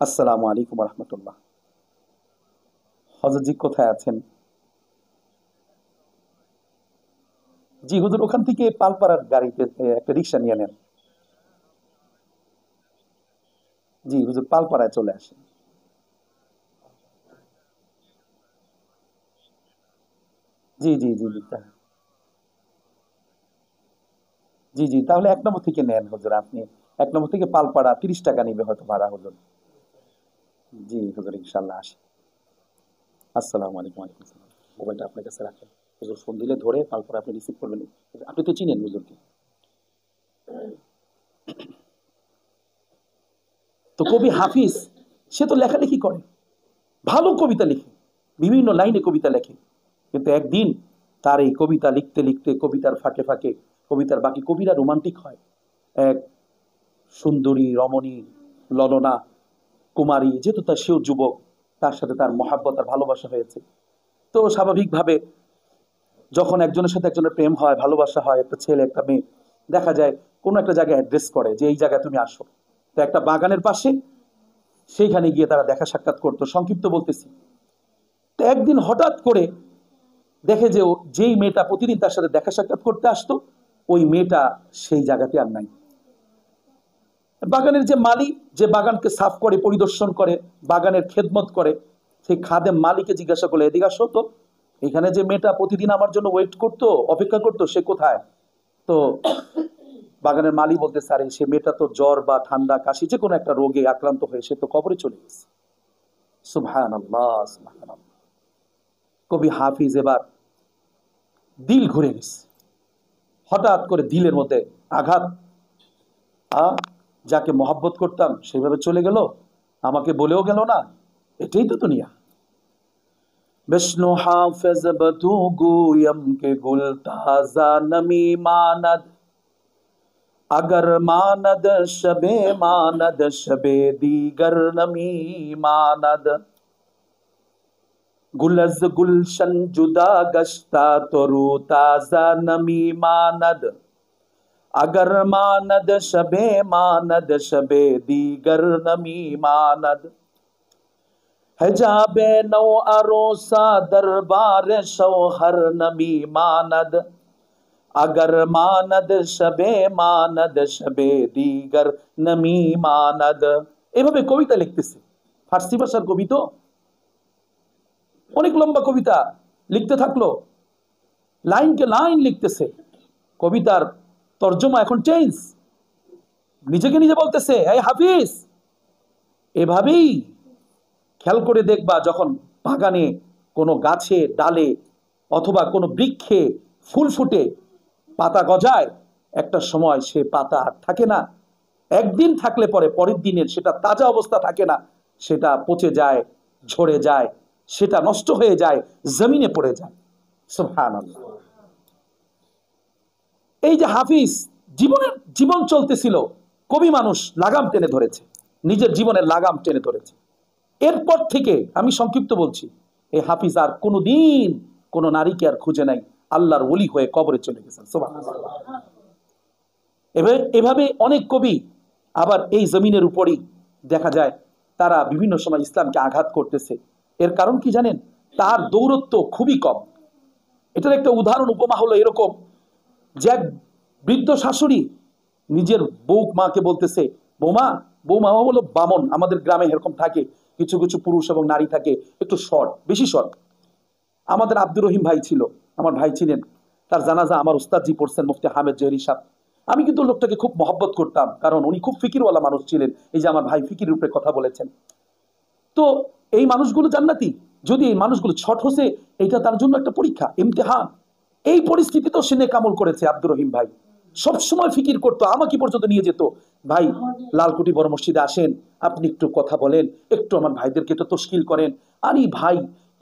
আসসালামু আলাইকুম ওয়া রাহমাতুল্লাহ। হযরতজি কোথায় আছেন? জি হুজুর, ওখান থেকে পালপাড়ার গাড়িতে একটা রিক্সা নিয়ে নেন। জি হুজুর, পালপাড়ায় চলে আসেন। জি জি জি জি জি জি, তাহলে 1 নম্বর থেকে নেন হুজুর। আপনি 1 নম্বর থেকে পালপাড়া 30 টাকা নিবে হয়তো ভাড়া হুজুর। জি হুজুর, ইনশাল্লাহ আসি। আসসালামু আলাইকুম। ওয়ালাইকুম আসসালাম। মোবাইলটা আপনার কাছে রাখেন, হুজুর ফোন দিলে ধরে তারপর আপনি রিসিভ করবেন। আপনি তো চিনেন হুজুরকে। তো কবি হাফিজ সে তো লেখালেখি করে, ভালো কবিতা লিখে, বিভিন্ন লাইনে কবিতা লেখে, কিন্তু একদিন তার এই কবিতা লিখতে লিখতে কবিতার ফাঁকে ফাঁকে কবিতার বাকি কবিরা রোমান্টিক হয়। এক সুন্দরী রমণী ললনা কুমারী, যেহেতু তার সেও যুবক, তার সাথে তার মহাব্বত আর ভালোবাসা হয়েছে। তো স্বাভাবিকভাবে যখন একজনের সাথে একজনের প্রেম হয়, ভালোবাসা হয়, একটা ছেলে একটা মেয়ে দেখা যায় কোনো একটা জায়গায় অ্যাড্রেস করে যে এই জায়গায় তুমি আসো। তো একটা বাগানের পাশে সেইখানে গিয়ে তারা দেখা সাক্ষাৎ করতো, সংক্ষিপ্ত বলতেছি। তো একদিন হঠাৎ করে দেখে যে যেই মেয়েটা প্রতিদিন তার সাথে দেখা সাক্ষাৎ করতে আসতো, ওই মেয়েটা সেই জায়গাতে আর নাই। বাগানের যে মালিক, যে বাগানকে সাফ করে, পরিদর্শন করে, বাগানের খেদমত করে, সেই খাদেম মালিককে জিজ্ঞাসা করলে, এদিকে আসো তো, এখানে যে মেয়েটা প্রতিদিন আমার জন্য ওয়েট করতো, অপেক্ষা করতো, সে কোথায়? তো বাগানের মালিক বলতে, স্যার সে মেয়েটা তো জ্বর বা ঠান্ডা কাশি যে কোনো একটা রোগে আক্রান্ত হয়ে সে তো কবরে চলে গেছে। সুবহানাল্লাহ, সুবহানাল্লাহ। কবি হাফিজ এবার দিল ঘুরে গেছে, হঠাৎ করে দিলের মধ্যে আঘাত। যাকে মহব্বত করতাম সেইভাবে চলে গেল, আমাকে বলেও গেল না, এটাই তো দুনিয়া। বিষ্ণু হাফেজ বতু গুয়ম কে গুল তাজা নমি মানদ, अगर मानद शबे मानद शबे दीगर नमी मानद, गुलज गुलशन जुदा गश्ता तरू ताजा नमी मानद, अगर मानद शबे दीगर नमी मानद, हिजाबे नौ अरोसा दरबार शौहर नमी मानद, अगर मानद शबे दीगर नमी मानद। এভাবে কবিতা লিখতেছে, ফার্সি ভাষার কবি তো, অনেক লম্বা কবিতা লিখতে থাকলো, লাইনকে লাইন লিখতেছে। কবিতার তর্জমা এখন চেঞ্জ, নিজেকে নিজে বলতেছে, এই হাফিজ। এভাবেই খেয়াল করে দেখবা, যখন বাগানে কোনো গাছে ডালে অথবা কোনো বৃক্ষে ফুল ফুটে, পাতা গজায়, একটা সময় সে পাতা আর থাকে না। একদিন থাকলে পরে পরের দিনের সেটা তাজা অবস্থা থাকে না, সেটা পচে যায়, ঝরে যায়, সেটা নষ্ট হয়ে যায়, জমিনে পড়ে যায়। সুবহানাল্লাহ। এই যে হাফিজ জীবন চলতেছিল, কবি মানুষ লাগাম টেনে ধরেছে, নিজের জীবনের লাগাম টেনে ধরেছে। এরপর থেকে আমি সংক্ষিপ্ত বলছি, এই হাফিজ আর কোনোদিন কোনো নারীকে আর খুঁজে নাই, আল্লাহর ওলি হয়ে কবরে চলে গেছেন। সুবহানাল্লাহ। এভাবে অনেক কবি আবার এই জমিনের উপরই দেখা যায় তারা বিভিন্ন সময় ইসলামকে আঘাত করতেছে। এর কারণ কি জানেন? তার দৌরত্ব খুবই কম। এটার একটা উদাহরণ উপমা হলো এরকম যে এক বৃদ্ধ শাশুড়ি নিজের মাকে বলতেছে, বৌমা বলো বামন, আমাদের গ্রামে এরকম থাকে, কিছু কিছু পুরুষ এবং নারী থাকে একটু শর্ট, বেশি শর্ট। আমাদের আব্দুর রহিম ভাই ছিল, আমার ভাই ছিলেন, তার জানাজা আমার উস্তাদজি পড়ছেন, মুফতি হামেদ জহরি সাহেব। আমি কিন্তু লোকটাকে খুব মহব্বত করতাম, কারণ উনি খুব ফিকিরওয়ালা মানুষ ছিলেন। এই যে আমার ভাই ফিকির রূপে কথা বলেছেন, তো এই মানুষগুলো জান্নাতি। যদি এই মানুষগুলো ছট হোসে, এটা তার জন্য একটা পরীক্ষা, ইমতিহান। এই পরিস্থিতিতেও সে নেক আমল করেছে আব্দুর রহিম ভাই, সবসময় ফিকির করতো, আমাকে পর্যন্ত নিয়ে যেত, ভাই লালকুটি বড় মসজিদে আসেন, আপনি একটু কথা বলেন, একটু আমার ভাইদেরকে একটু তশকিল করেন। আরে ভাই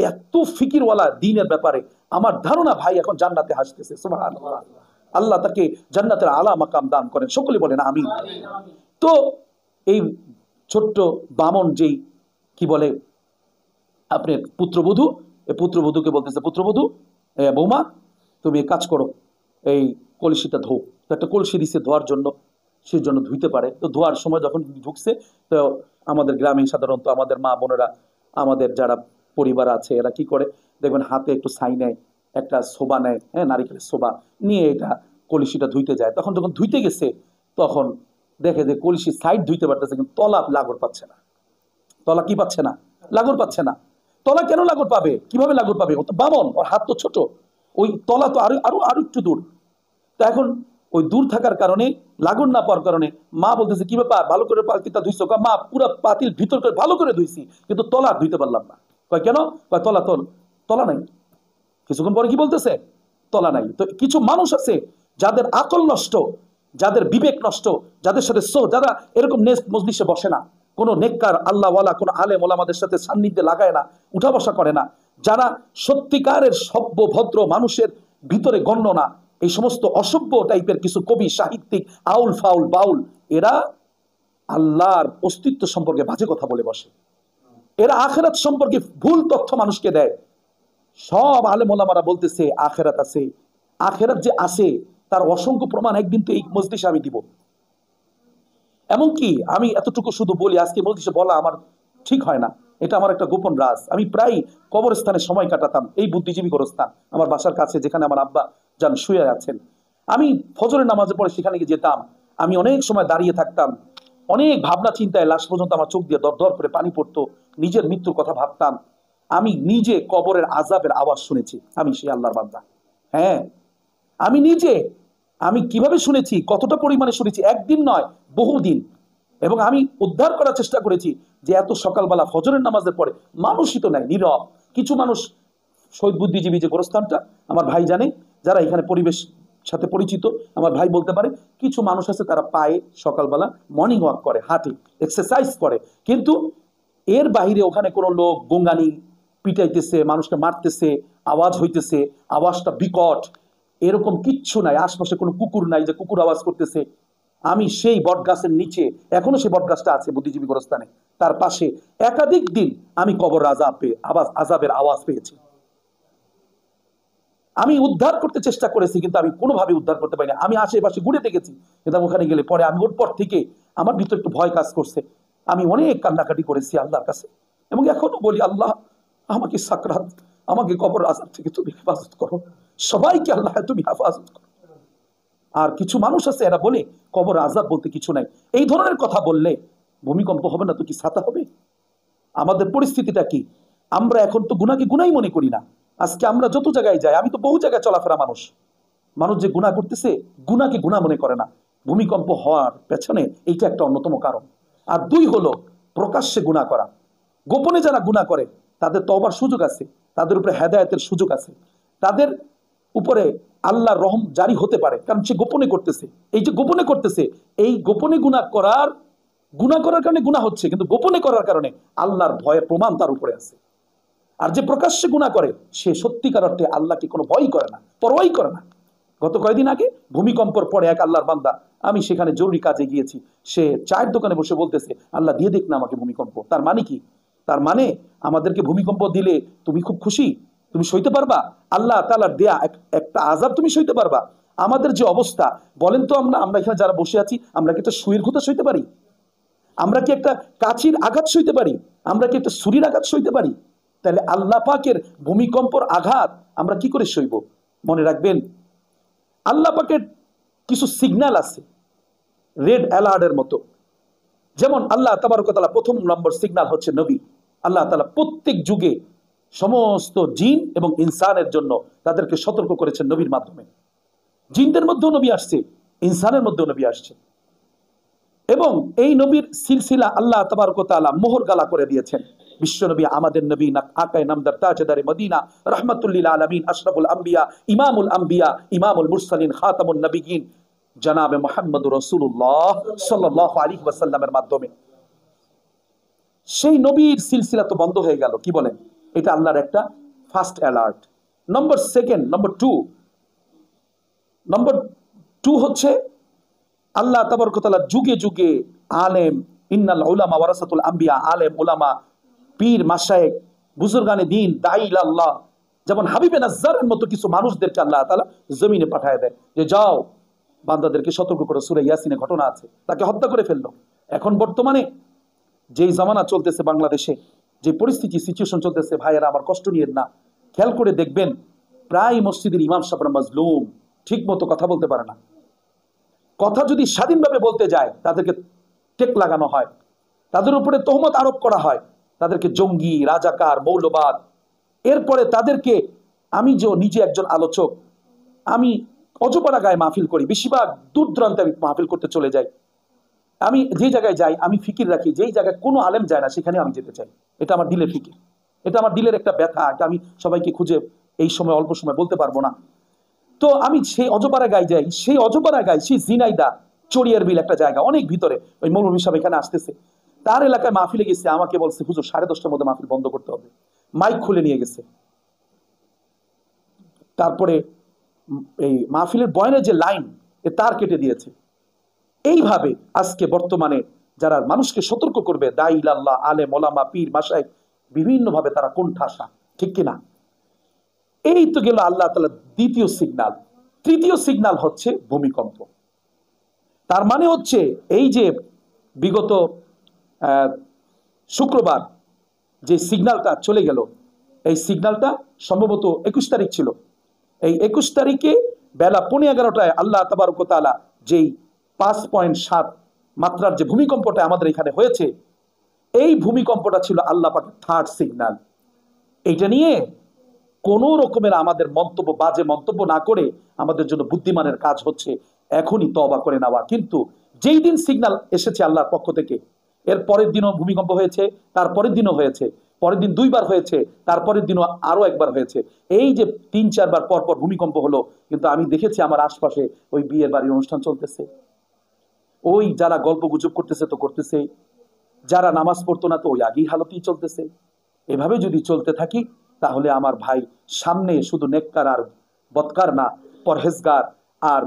এত ফিকিরওয়ালা দিনের ব্যাপারে, আমার ধারণা ভাই এখন জান্নাতে হাসতেছে। সুবহানাল্লাহ। আল্লাহ তাকে জান্নাতের আলা মাকাম দান করেন, সকলে বলেন আমিন। তো এই ছোট্ট বামন যেই কি বলে আপনার পুত্রবধূ, এই পুত্রবধূকে বলতেছে, পুত্রবধূ বৌমা তুমি কাজ করো, এই কলসিটা ধো। তো একটা কলসি দিচ্ছে ধোয়ার জন্য, সে জন্য ধুইতে পারে। তো ধোয়ার সময় যখন ঢুকছে, তো আমাদের গ্রামে সাধারণত আমাদের মা বোনেরা, আমাদের যারা পরিবার আছে, এরা কি করে দেখবেন, হাতে একটু ছাই নেয়, একটা সোবা নেয়, হ্যাঁ, নারিকেলের সোবা নিয়ে এটা কলসিটা ধুইতে যায়। তখন যখন ধুইতে গেছে, তখন দেখে যে কলসি সাইড ধুইতে পারতেছে, কিন্তু তলা লাগর পাচ্ছে না। তলা কি পাচ্ছে না? লাগর পাচ্ছে না। তলা কেন লাগর পাবে? কিভাবে লাগর পাবে? ও তো বামন, ওর হাত তো ছোট, ওই তলা তো আরো আরো আরো একটু দূর। তো এখন ওই দূর থাকার কারণে, লাগর না পাওয়ার কারণে মা বলতেছে, কি ব্যাপার, ভালো করে পাতিলটা ধুইছো? মা পুরো পাতিল ভিতর করে ভালো করে ধুইছি, কিন্তু তলা ধুইতে পারলাম না। কয় কেন? কয় তলা নাই। কিছুক্ষণ পরে কি বলতেছে? তলা নাই। তো কিছু মানুষ আছে যাদের আকল নষ্ট, যাদের বিবেক নষ্ট, যাদের সাথে যারা এরকম মজলিসে বসে না, কোনো নেককার আল্লাহওয়ালা কোনো আলেম ওলামাদের সাথে সান্নিধ্যে লাগায় না, উঠা বসা করে না, যারা সত্যিকারের সভ্য ভদ্র মানুষের ভিতরে গণ্য না, এই সমস্ত অসভ্য টাইপের কিছু কবি সাহিত্যিক আউল ফাউল বাউল, এরা আল্লাহর অস্তিত্ব সম্পর্কে বাজে কথা বলে বসে, এরা আখেরাত সম্পর্কে ভুল তথ্য মানুষকে দেয়। সব আলেম ওলামারা বলতেছে আখেরাত আছে, আখেরাত যে আছে তার অসংখ্য প্রমাণ একদিন তো এই মজলিসে আমি দিব। এমনকি আমি এতটুকু শুধু বলি, আজকে মজলিসে বলা আমার ঠিক হয় না, এটা আমার একটা গোপন রাজ। আমি প্রায় কবরস্থানে সময় কাটাতাম, এই বুদ্ধিজীবী কবরস্থান আমার বাসার কাছে, যেখানে আমার আব্বা যান শুয়ে আছেন। আমি ফজরের নামাজের পরে সেখানে গিয়ে যেতাম, আমি অনেক সময় দাঁড়িয়ে থাকতাম, অনেক ভাবনা চিন্তায় লাশ পর্যন্ত আমার চোখ দিয়ে দর দর করে পানি পড়তো, নিজের মৃত্যুর কথা ভাবতাম। আমি নিজে কবরের আযাবের আওয়াজ শুনেছি, আমি সেই আল্লাহর বান্দা। হ্যাঁ, আমি নিজে, আমি কিভাবে শুনেছি, কতটা পরিমাণে শুনেছি, একদিন নয় বহুদিন। এবং আমি উদ্ধার করার চেষ্টা করেছি যে এত সকালবেলা ফজরের নামাজের পরে মানুষই তো নাই, নীরব। কিছু মানুষ, শহীদ বুদ্ধিজীবী যে গোরস্থানটা আমার ভাই জানে, যারা এখানে পরিবেশ সাথে পরিচিত, আমার ভাই বলতে পারে, কিছু মানুষ আছে তারা পায়ে সকালবেলা মর্নিং ওয়াক করে, হাঁটে, এক্সারসাইজ করে, কিন্তু এর বাইরে ওখানে কোনো লোক গঙ্গানি পিটাইতেছে, মানুষকে মারতেছে, আওয়াজ হইতেছে, আওয়াজটা বিকট, এরকম কিচ্ছু নাই। আশপাশে কোনো কুকুর নাই যে কুকুর আওয়াজ করতেছে। আমি সেই বট গাছের নিচে, এখনো সেই বট গাছটা আছে বুদ্ধিজীবী গোরস্থানে, তার পাশে একাধিক দিন আমি কবর আযাবের আওয়াজ পেয়েছি। আমি উদ্ধার করতে চেষ্টা করেছি, কিন্তু আমি কোনোভাবে উদ্ধার করতে পারিনি। আমি আশেপাশে ঘুরে দেখেছি, কিন্তু ওখানে গেলে পরে আমি ওর পর থেকে আমার ভিতরে একটু ভয় কাজ করছে। আমি অনেক কান্নাকাটি করেছি আল্লাহর কাছে, এবং এখনো বলি, আল্লাহ আমাকে সাকরাত, আমাকে কবর আযাব থেকে তুমি হেফাজত করো, সবাইকে আল্লাহ তুমি হেফাজত করো। আর কিছু মানুষ আছে এরা বলে কবর আযাব বলতে কিছু নাই। এই ধরনের কথা বললে ভূমিকম্প হবে না তো কি ছাতা হবে? আমাদের পরিস্থিতিটা কি? আমরা এখন তো গুনাহকে গুনাই মনে করি না। আজকে আমরা যত জায়গায় যাই, আমি তো বহু জায়গায় চলাফেরা মানুষ, মানুষ যে গুনাহ করতেছে গুনাহকে গুনাহ মনে করে না। ভূমিকম্প হওয়ার পেছনে এইটা একটা অন্যতম কারণ। আর দুই হলো প্রকাশ্যে গুনাহ করা। গোপনে যারা গুনাহ করে তাদের তওবার সুযোগ আছে, তাদের উপরে হেদায়েতের সুযোগ আছে, তাদের উপরে আল্লাহর রহম জারি হতে পারে, কারণ সে গোপনে করতেছে। এই যে গোপনে করতেছে, এই গোপনে গুনাহ করার কারণে গুনাহ হচ্ছে, কিন্তু গোপনে করার কারণে আল্লাহর ভয়ের প্রমাণ তার উপরে আছে। আর যে প্রকাশ্যে গুনাহ করে সে সত্যিকার অর্থে আল্লাহকে কোনো ভয় করে না, পরোয়াই করে না। গত কয়েকদিন আগে ভূমিকম্পের পরে এক আল্লাহর বান্দা, আমি সেখানে জরুরি কাজে গিয়েছি, সে চায়ের দোকানে বসে বলতেছে, আল্লাহ দিয়ে দেখ না আমাকে ভূমিকম্প। তার মানে কি? তার মানে আমাদেরকে ভূমিকম্প দিলে তুমি খুব খুশি, তুমি সইতে পারবা, আল্লাহ তাআলার দেয়া একটা আযাব তুমি সইতে পারবা। আমাদের যে অবস্থা বলেন তো, আমরা এখানে যারা বসে আছি, আমরা কি একটা সুইয়ের ঘুঁটা সইতে পারি? আমরা কি একটা কাচির আঘাত সইতে পারি? আমরা কি একটা ছুরির আঘাত সইতে পারি? তাহলে আল্লাহ পাকের ভূমিকম্পর আঘাত আমরা কি করে সইব? মনে রাখবেন, আল্লাহ পাকের কিছু সিগন্যাল আছে রেড অ্যালার্টের মতো। যেমন আল্লাহ তাবারক ওয়া তাআলা প্রথম নম্বর সিগন্যাল হচ্ছে নবী। আল্লাহ তাআলা প্রত্যেক যুগে সমস্ত জিন এবং ইনসানের জন্য তাদেরকে সতর্ক করেছেন নবীর মাধ্যমে। জিনদের মধ্যেও নবী আসছে, ইনসানের মধ্যেও নবী আসছে, এবং এই নবীর সিলসিলা আল্লাহ তাবারক ওয়া তাআলা মোহর গালা করে দিয়েছেন। বিশ্বনবী, আমাদের নবী, আকায়ে নামদার, তাজদারে মদিনা, রাহমাতুল লিল আলামিন, আশরাফুল আম্বিয়া, ইমামুল মুরসালিন, খাতামুন নবিয়্যিন জনাবে মুহাম্মদুর রাসূলুল্লাহ সাল্লাল্লাহু আলাইহি ওয়াসাল্লামের মাধ্যমে। সেই নবীর সিলসিলা তো বন্ধ হয়ে গেল, কি বলেন? এটা আল্লাহর একটা ফার্স্ট অ্যালার্ট। নম্বর টু হচ্ছে আল্লাহ তাবারক ওয়া তাআলা যুগে যুগে আলেম, ইন্নাল উলামা ওয়ারাসাতুল আম্বিয়া, আলেম উলামা, পীর মাশায়েখ, বুজুর্গানে দ্বীন, দাঈ ইলাল্লাহ, যেমন হাবিবে নাজ্জারের মতো কিছু মানুষদেরকে আল্লাহ তাআলা জমিনে পাঠায় দেয় যে যাও বান্দাদেরকে সতর্ক করো। সূরা ইয়াসিনে ঘটনা আছে, তাকে হত্যা করে ফেললো। এখন বর্তমানে যেই জামানা চলতেছে বাংলাদেশে, যে সিচুয়েশন চলতেছে, ভাইয়েরা আমার কষ্ট নিয়েন না, খেয়াল করে দেখবেন প্রায় মসজিদের ইমাম সাহেবরা মাজলুম, ঠিক মতো কথা বলতে পারে না। কথা যদি স্বাধীনভাবে বলতে যায় তাদেরকে টেক লাগানো হয়, তাদের উপরে তহমত আরোপ করা হয়, তাদেরকে জঙ্গি, রাজাকার, মৌলবাদ। এরপরে তাদেরকে, আমি যে নিজে একজন আলোচক, আমি অজপাড়া গায়ে মাহফিল করি, বেশিরভাগ দূর দূরান্তে আমি মাহফিল করতে চলে যাই। আমি যে জায়গায় যাই আমি ফিকির রাখি, যেই জায়গায় কোনো আলেম যায় না সেখানে আমি যেতে চাই। এটা আমার দিলের ফিকির, এটা আমার দিলের একটা ব্যথা, এটা আমি সবাইকে খুঁজে এই সময় অল্প সময় বলতে পারবো না। তো আমি সেই অজপাড়া গায়ে যাই, সেই ঝিনাইদা চড়িয়ার বিল একটা জায়গা অনেক ভিতরে, ওই মৌলভী সাহেব এখানে আসতেছে, তার এলাকায় মাহফিলে গেছে, আমাকে বলছে হুজুর 10:30টার মধ্যে মাহফিল বন্ধ করতে হবে, মাইক খুলে নিয়ে গেছে। তারপরে এই মাহফিলের বয়ানের যে লাইন, তার কেটে দিয়েছে। এইভাবে আজকে বর্তমানে যারা মানুষকে সতর্ক করবে, দাঈ ইলাল্লাহ, আলেম ওলামা, পীর মাশায়েখ, বিভিন্ন ভাবে তারা কোণঠাসা, ঠিক কিনা? এই তো গেল আল্লাহ তাআলা দ্বিতীয় সিগন্যাল। তৃতীয় সিগন্যাল হচ্ছে ভূমিকম্প। তার মানে হচ্ছে এই যে বিগত শুক্রবার যে সিগন্যালটা চলে গেল, এই সিগন্যালটা সম্ভবত 21 তারিখ ছিল। এই 21 তারিখে বেলা 11:15টায় আল্লাহ তাবারক ওয়া তাআলা যেই 5.7 মাত্রার যে ভূমিকম্পটা আমাদের এখানে হয়েছে, এই ভূমিকম্পটা ছিল আল্লাহ পাকের থার্ড সিগন্যাল। এইটা নিয়ে কোনো রকমের আমাদের মন্তব্য, বাজে মন্তব্য না করে আমাদের জন্য বুদ্ধিমানের কাজ হচ্ছে এখনই তওবা করে নেওয়া। কিন্তু যেই দিন সিগন্যাল এসেছে আল্লাহর পক্ষ থেকে, এর পরের দিনও ভূমিকম্প হয়েছে, তার পরের দিনও হয়েছে, পরের দিন 2 বার হয়েছে, তারপরের দিনও আরো 1 বার হয়েছে। এই যে 3-4 বার পর পর ভূমিকম্প হলো, কিন্তু আমি দেখেছি আমার আশপাশে ওই বিয়ের বাড়ির অনুষ্ঠান চলতেছে, ওই যারা গল্প গুজব করতেছে তো করতেছে, যারা নামাজ পড়তো না তো ওই আগেই হালতেই চলতেছে। এভাবে যদি চলতে থাকি তাহলে আমার ভাই সামনে শুধু নেককার আর বদকার না, পরহেজগার আর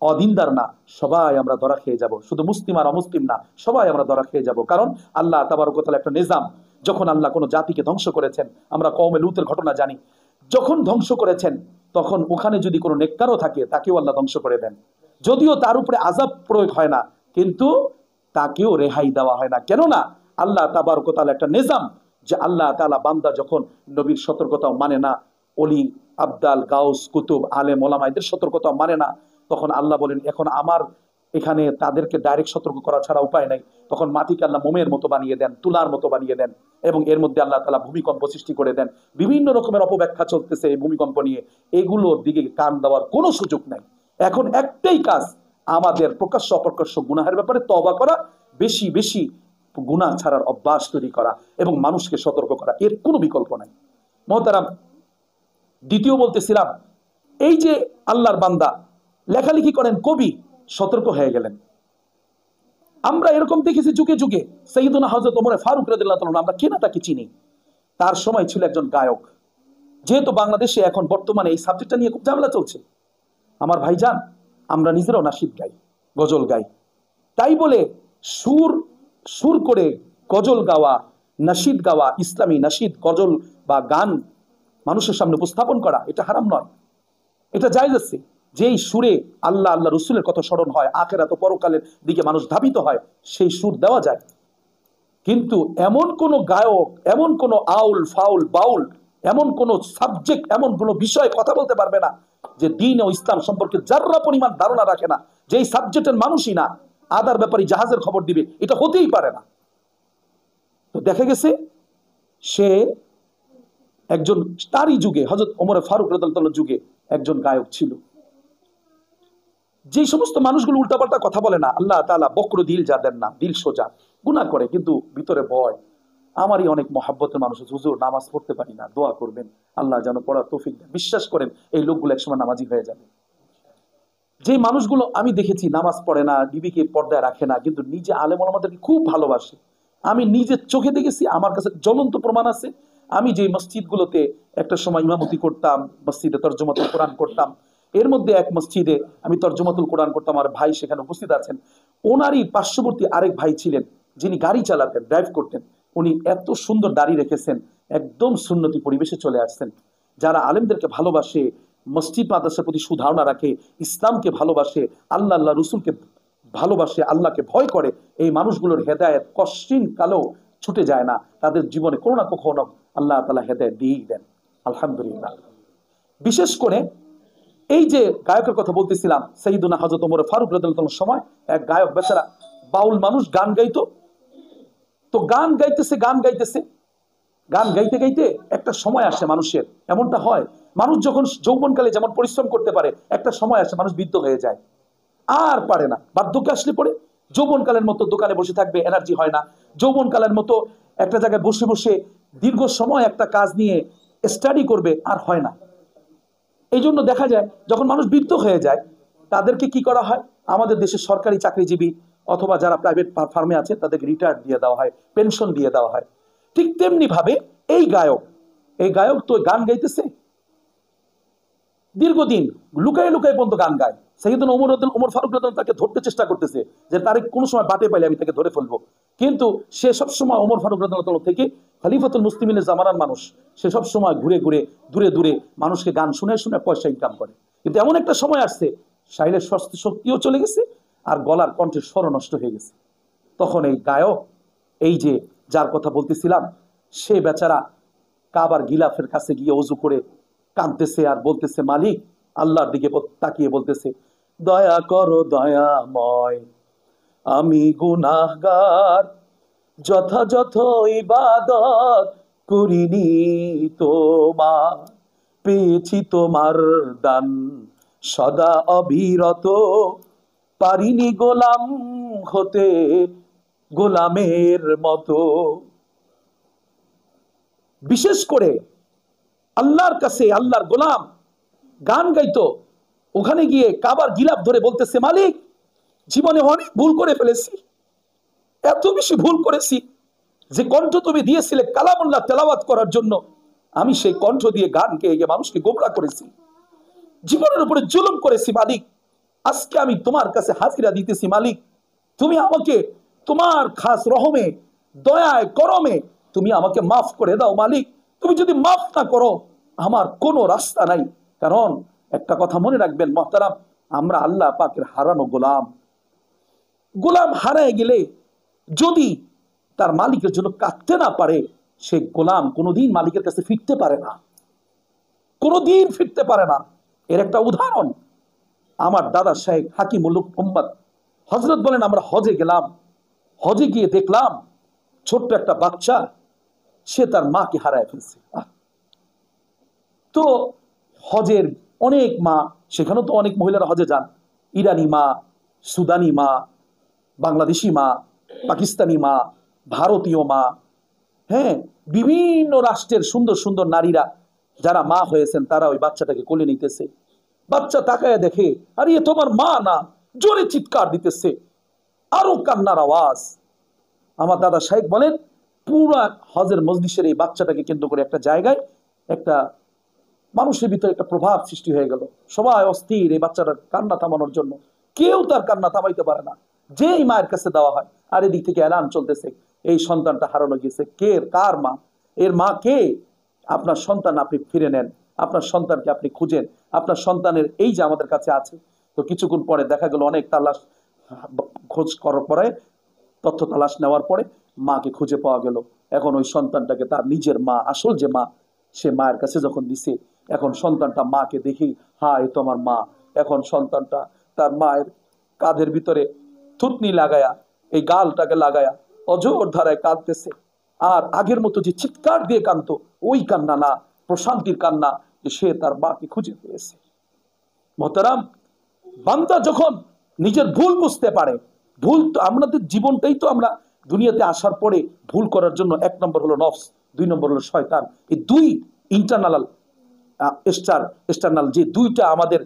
অদিনদার না, সবাই আমরা ধরা খেয়ে যাব। শুধু মুসলিম আর অমুসলিম না, সবাই আমরা ধরা খেয়ে যাব। কারণ আল্লাহ তাবারক ওয়া তাআলা একটা নিজাম, যখন আল্লাহ কোনো জাতিকে ধ্বংস করেছেন, আমরা কওমে লূতের ঘটনা জানি, যখন ধ্বংস করেছেন তখন ওখানে যদি কোনো নেককারও থাকে তাকেও আল্লাহ ধ্বংস করে দেন। যদিও তার উপরে আযাব প্রয়োগ হয় না, কিন্তু তাকেও রেহাই দেওয়া হয় না। কেননা আল্লাহ তাবারক ওয়া তাআলা একটা নিজাম, যে আল্লাহ তাআলা বান্দা যখন নবীর সতর্কতাও মানে না, অলি আবদাল গাউস কুতুব আলেম ওলামা এদের সতর্কতাও মানে না, তখন আল্লাহ বলেন এখন আমার এখানে তাদেরকে ডাইরেক্ট সতর্ক করা ছাড়া উপায় নাই। তখন মাটিকে আল্লাহ মোমের মতো বানিয়ে দেন, তুলার মতো বানিয়ে দেন, এবং এর মধ্যে আল্লাহ তাআলা ভূমিকম্প সৃষ্টি করে দেন। বিভিন্ন রকমের অপব্যাখ্যা চলতেছে এই ভূমিকম্প নিয়ে, এগুলোর দিকে কান দেওয়ার কোনো সুযোগ নাই। এখন একটাই কাজ, আমাদের প্রকাশ্য অপ্রকাশ্য গুনাহের ব্যাপারে তওবা করা, বেশি বেশি গুনাহ ছাড়ার অভ্যাস তৈরি করা, এবং মানুষকে সতর্ক করা, এর কোনো বিকল্প নাই। মোহতারাম, দ্বিতীয় বলতেছিলাম, এই যে আল্লাহর বান্দা লেখালেখি করেন, কবি সতর্ক হয়ে গেলেন। আমরা এরকম দেখেছি যুগে যুগে, সাইয়্যিদুনা হযরত ওমর ফারুক রাদিয়াল্লাহু তাআলা, আমরা কেনা তাকে চিনি, তার সময় ছিল একজন গায়ক। যেহেতু বাংলাদেশে এখন বর্তমানে এই সাবজেক্টটা নিয়ে খুব ঝামেলা চলছে, আমার ভাইজান আমরা নিজেরাও নাশিদ গাই, গজল গাই, তাই বলে সুর সুর করে গজল গাওয়া, নাশিদ গাওয়া, ইসলামী নাশিদ গজল বা গান মানুষের সামনে উপস্থাপন করা, এটা হারাম নয়, এটা জায়েজ আছে। যেই সুরে আল্লাহ আল্লাহ রসুলের কথা স্মরণ হয়, আখিরাত ও পরকালের দিকে মানুষ ধাবিত হয়, সেই সুর দেওয়া যায়। কিন্তু এমন কোন গায়ক, এমন কোন আউল ফাউল বাউল, এমন কোন সাবজেক্ট, এমন কোন বিষয়ে কথা বলতে পারবে না যে দ্বীন ও ইসলাম সম্পর্কে যাররা পরিমাণ ধারণা রাখে না, যেই সাবজেক্টের মানুষই না, আদার ব্যাপারে জাহাজের খবর দিবে, এটা হতেই পারে না। তো দেখা গেছে সে একজন, তারই যুগে হযরত ওমর ফারুক রাদিয়াল্লাহু তাআলার যুগে একজন গায়ক ছিল। যে সমস্ত মানুষগুলো উল্টাপাল্টা কথা বলে না, আল্লাহ তাআলা বক্র দিল যাদের না, দিল সোজা, গুনাহ করে কিন্তু ভিতরে ভয়। আমারই অনেক মহাব্বতের মানুষ, হুজুর নামাজ পড়তে পারি না, দোয়া করবেন আল্লাহ যেন পড়ার তৌফিক দেন। বিশ্বাস করেন এই লোকগুলো একসময় নামাজি হয়ে যাবে। যে মানুষগুলো আমি দেখেছি নামাজ পড়ে না, বিবিকে পর্দায় রাখে না, কিন্তু নিজে আলেম ওলামাদেরকে খুব ভালোবাসে, আমি নিজের চোখে দেখেছি, আমার কাছে জ্বলন্ত প্রমাণ আছে। আমি যে মসজিদগুলোতে একটা সময় ইমামতি করতাম, মসজিদে তরজমাতুল কোরআন করতাম, এর মধ্যে এক মসজিদে আমি তরজমাতুল কোরআন করতাম, আমার ভাই সেখানে উপস্থিত আছেন। ওনারই পার্শ্ববর্তী আরেক ভাই ছিলেন, যিনি গাড়ি চালাতেন, ড্রাইভ করতেন, উনি এত সুন্দর দাড়ি রেখেছেন, একদম সুন্নতি পরিবেশে চলে আসছেন। যারা আলেমদেরকে ভালোবাসে, মসজিদ মাদ্রাসার প্রতি সুধারণা রাখে, ইসলামকে ভালোবাসে, আল্লাহ আল্লাহ রসুলকে ভালোবাসে, আল্লাহকে ভয় করে, এই মানুষগুলোর হেদায়েত কশ্চিন কালেও ছুটে যায় না, তাদের জীবনে কোনো না কখনো আল্লাহ তাআলা হেদায়েত দিয়েই দেন, আলহামদুলিল্লাহ। বিশেষ করে এই যে গায়কের কথা বলতেছিলাম, সাইয়্যিদুনা হযরত ওমর ফারুক রাদিয়াল্লাহু তাআলার সময় এক গায়ক, বেচারা বাউল মানুষ, গান গাইতো। তো গান গাইতেছে গান গাইতেছে, গান গাইতে গাইতে একটা সময় আসে মানুষের, এমনটা হয় মানুষ যখন যৌবনকালে যেমন পরিশ্রম করতে পারে, একটা সময় আসে মানুষ বৃদ্ধ হয়ে যায়, আর পারে না, বার্ধক্য আসলে পরে যৌবনকালের মতো দোকানে বসে থাকবে, এনার্জি হয় না। যৌবনকালের মতো একটা জায়গায় বসে বসে দীর্ঘ সময় একটা কাজ নিয়ে স্টাডি করবে, আর হয় না। এই জন্য দেখা যায় যখন মানুষ বৃদ্ধ হয়ে যায়, তাদেরকে কি করা হয়, আমাদের দেশের সরকারি চাকরিজীবী অথবা যারা প্রাইভেট ফার্মে আছে তাদেরকে রিটায়ার দিয়ে দেওয়া হয়, পেনশন দিয়ে দেওয়া হয়। ঠিক তেমনি ভাবে এই গায়ক তো গান গাইতেছে দীর্ঘদিন, লুকায় লুকায় পর্যন্ত গান গায়। সাইয়েদনা ওমর ফারুক রাদিয়াল্লাহু তাকে ধরতে চেষ্টা করতেছে যে তারে কোনো সময় বাটে পাইলে আমি তাকে ধরে ফেলবো, কিন্তু সে সবসময় ওমর ফারুক রাদিয়াল্লাহু থেকে খলিফাতুল মুসলিমিনের জামানার মানুষ, সে সবসময় ঘুরে ঘুরে দূরে দূরে মানুষকে গান শুনে শুনে পয়সা ইনকাম করে। কিন্তু এমন একটা সময় আসছে সাহিলের শক্তিও চলে গেছে আর গলার কণ্ঠের স্বর নষ্ট হয়ে গেছে। তখন এই গায়ক, এই যে যার কথা বলতেছিলাম, সে বেচারা কাবার গিলাফের কাছে গিয়ে ওযু করে কাঁদতেছে আর বলতেছে, মালিক, আল্লাহর দিকে তাকিয়ে বলতেছে, দয়া করো দয়াময়, আমি গুনাহগার, যথাযথ ইবাদত করিনি তোমার, পেয়েছি তোমার দান সদা অবিরত, পারিনি গোলাম হতে গোলামের মতো। বিশেষ করে আল্লাহর কাছে আল্লাহর গোলাম গান গাইতো, ওখানে গিয়ে কাবার গিলাফ ধরে বলতেছে, মালিক, জীবনে অনেক ভুল করে ফেলেছি, এত বেশি ভুল করেছি যে কণ্ঠ তুমি দিয়েছিলে কালামুল্লাহ তেলাওয়াত করার জন্য, আমি সেই কণ্ঠ দিয়ে গান গেয়ে মানুষকে গোমরাহ করেছি, জীবনের উপরে জুলুম করেছি। মালিক, আজকে আমি তোমার কাছে হাজিরা দিতেছি। মালিক, তুমি আমাকে তোমার খাস রহমে, দয়ায়, করমে তুমি আমাকে মাফ করে দাও। মালিক, তুমি যদি মাফ না করো আমার কোনো রাস্তা নাই। কারণ একটা কথা মনে রাখবেন মুহতারাম, আমরা আল্লাহ পাকের হারানো গোলাম। গোলাম হারায় গেলে যদি তার মালিকের জন্য কাঁদতে না পারে, সে গোলাম কোনোদিন মালিকের কাছে ফিরতে পারে না, কোনোদিন ফিরতে পারে না। এর একটা উদাহরণ আমার দাদা শেখ হাকিমুল উম্মত হযরত বলেন, আমরা হজে গেলাম, হজে গিয়ে দেখলাম ছোট্ট একটা বাচ্চা, সে তার মাকে হারায় ফেলছে। তো হজের অনেক মা, সেখানেও তো অনেক মহিলারা হজে যান, ইরানি মা, সুদানি মা, বাংলাদেশি মা, পাকিস্তানি মা, ভারতীয় মা, হ্যাঁ, বিভিন্ন রাষ্ট্রের সুন্দর সুন্দর নারীরা যারা মা হয়েছেন তারা ওই বাচ্চাটাকে কোলে নিতেছে। বাচ্চা তাকায় দেখে, আরে এ তোমার মা না, জোরে চিৎকার দিতেছে, আরো কান্নার আওয়াজ। আমার দাদা শাইখ বলেন, পুরা হজের মজলিসের এই বাচ্চাটাকে কেন্দ্র করে একটা জায়গায় একটা মানুষের ভিতরে একটা প্রভাব সৃষ্টি হয়ে গেল। সবাই অস্থির এই বাচ্চাটার কান্না থামানোর জন্য, কেউ তার কান্না থামাইতে পারে না। যেই মায়ের কাছে দেওয়া হয় আর এদিক থেকে এলান চলতেছে, এই সন্তানটা হারানো গেছে, কে, কার মা, এর মা কে? আপনার সন্তান আপনি ফিরে নেন, আপনার সন্তানকে আপনি খুঁজেন, আপনার সন্তানের এই যে আমাদের কাছে আছে। তো কিছুক্ষণ পরে দেখা গেল অনেক তালাশ খোঁজ করার পরে, তথ্য তালাশ নেওয়ার পরে মাকে খুঁজে পাওয়া গেল। এখন ওই সন্তানটাকে তার নিজের মা, আসল যে মা, সে মায়ের কাছে যখন দিছে, এখন সন্তানটা মাকে দেখেই, হ্যাঁ এ তো আমার মা। এখন সন্তানটা তার মায়ের কাঁধের ভিতরে থুতনি লাগায়া, এই গালটাকে লাগায়া অজর ধারায় কাঁদতেছে। আর আগের মতো যে চিৎকার দিয়ে কাঁদতো, ওই কান্না না, প্রশান্তির কান্না, যে সে তার মাকে খুঁজে পেয়েছে। মোহতারাম, বান্দা যখন নিজের ভুল বুঝতে পারে, ভুল তো আমাদের জীবনটাই তো, আমরা দুনিয়াতে আসার পরে ভুল করার জন্য এক নম্বর হলো নফস, দুই নম্বর হলো শয়তান। এই দুই এক্সটার্নাল যে দুইটা আমাদের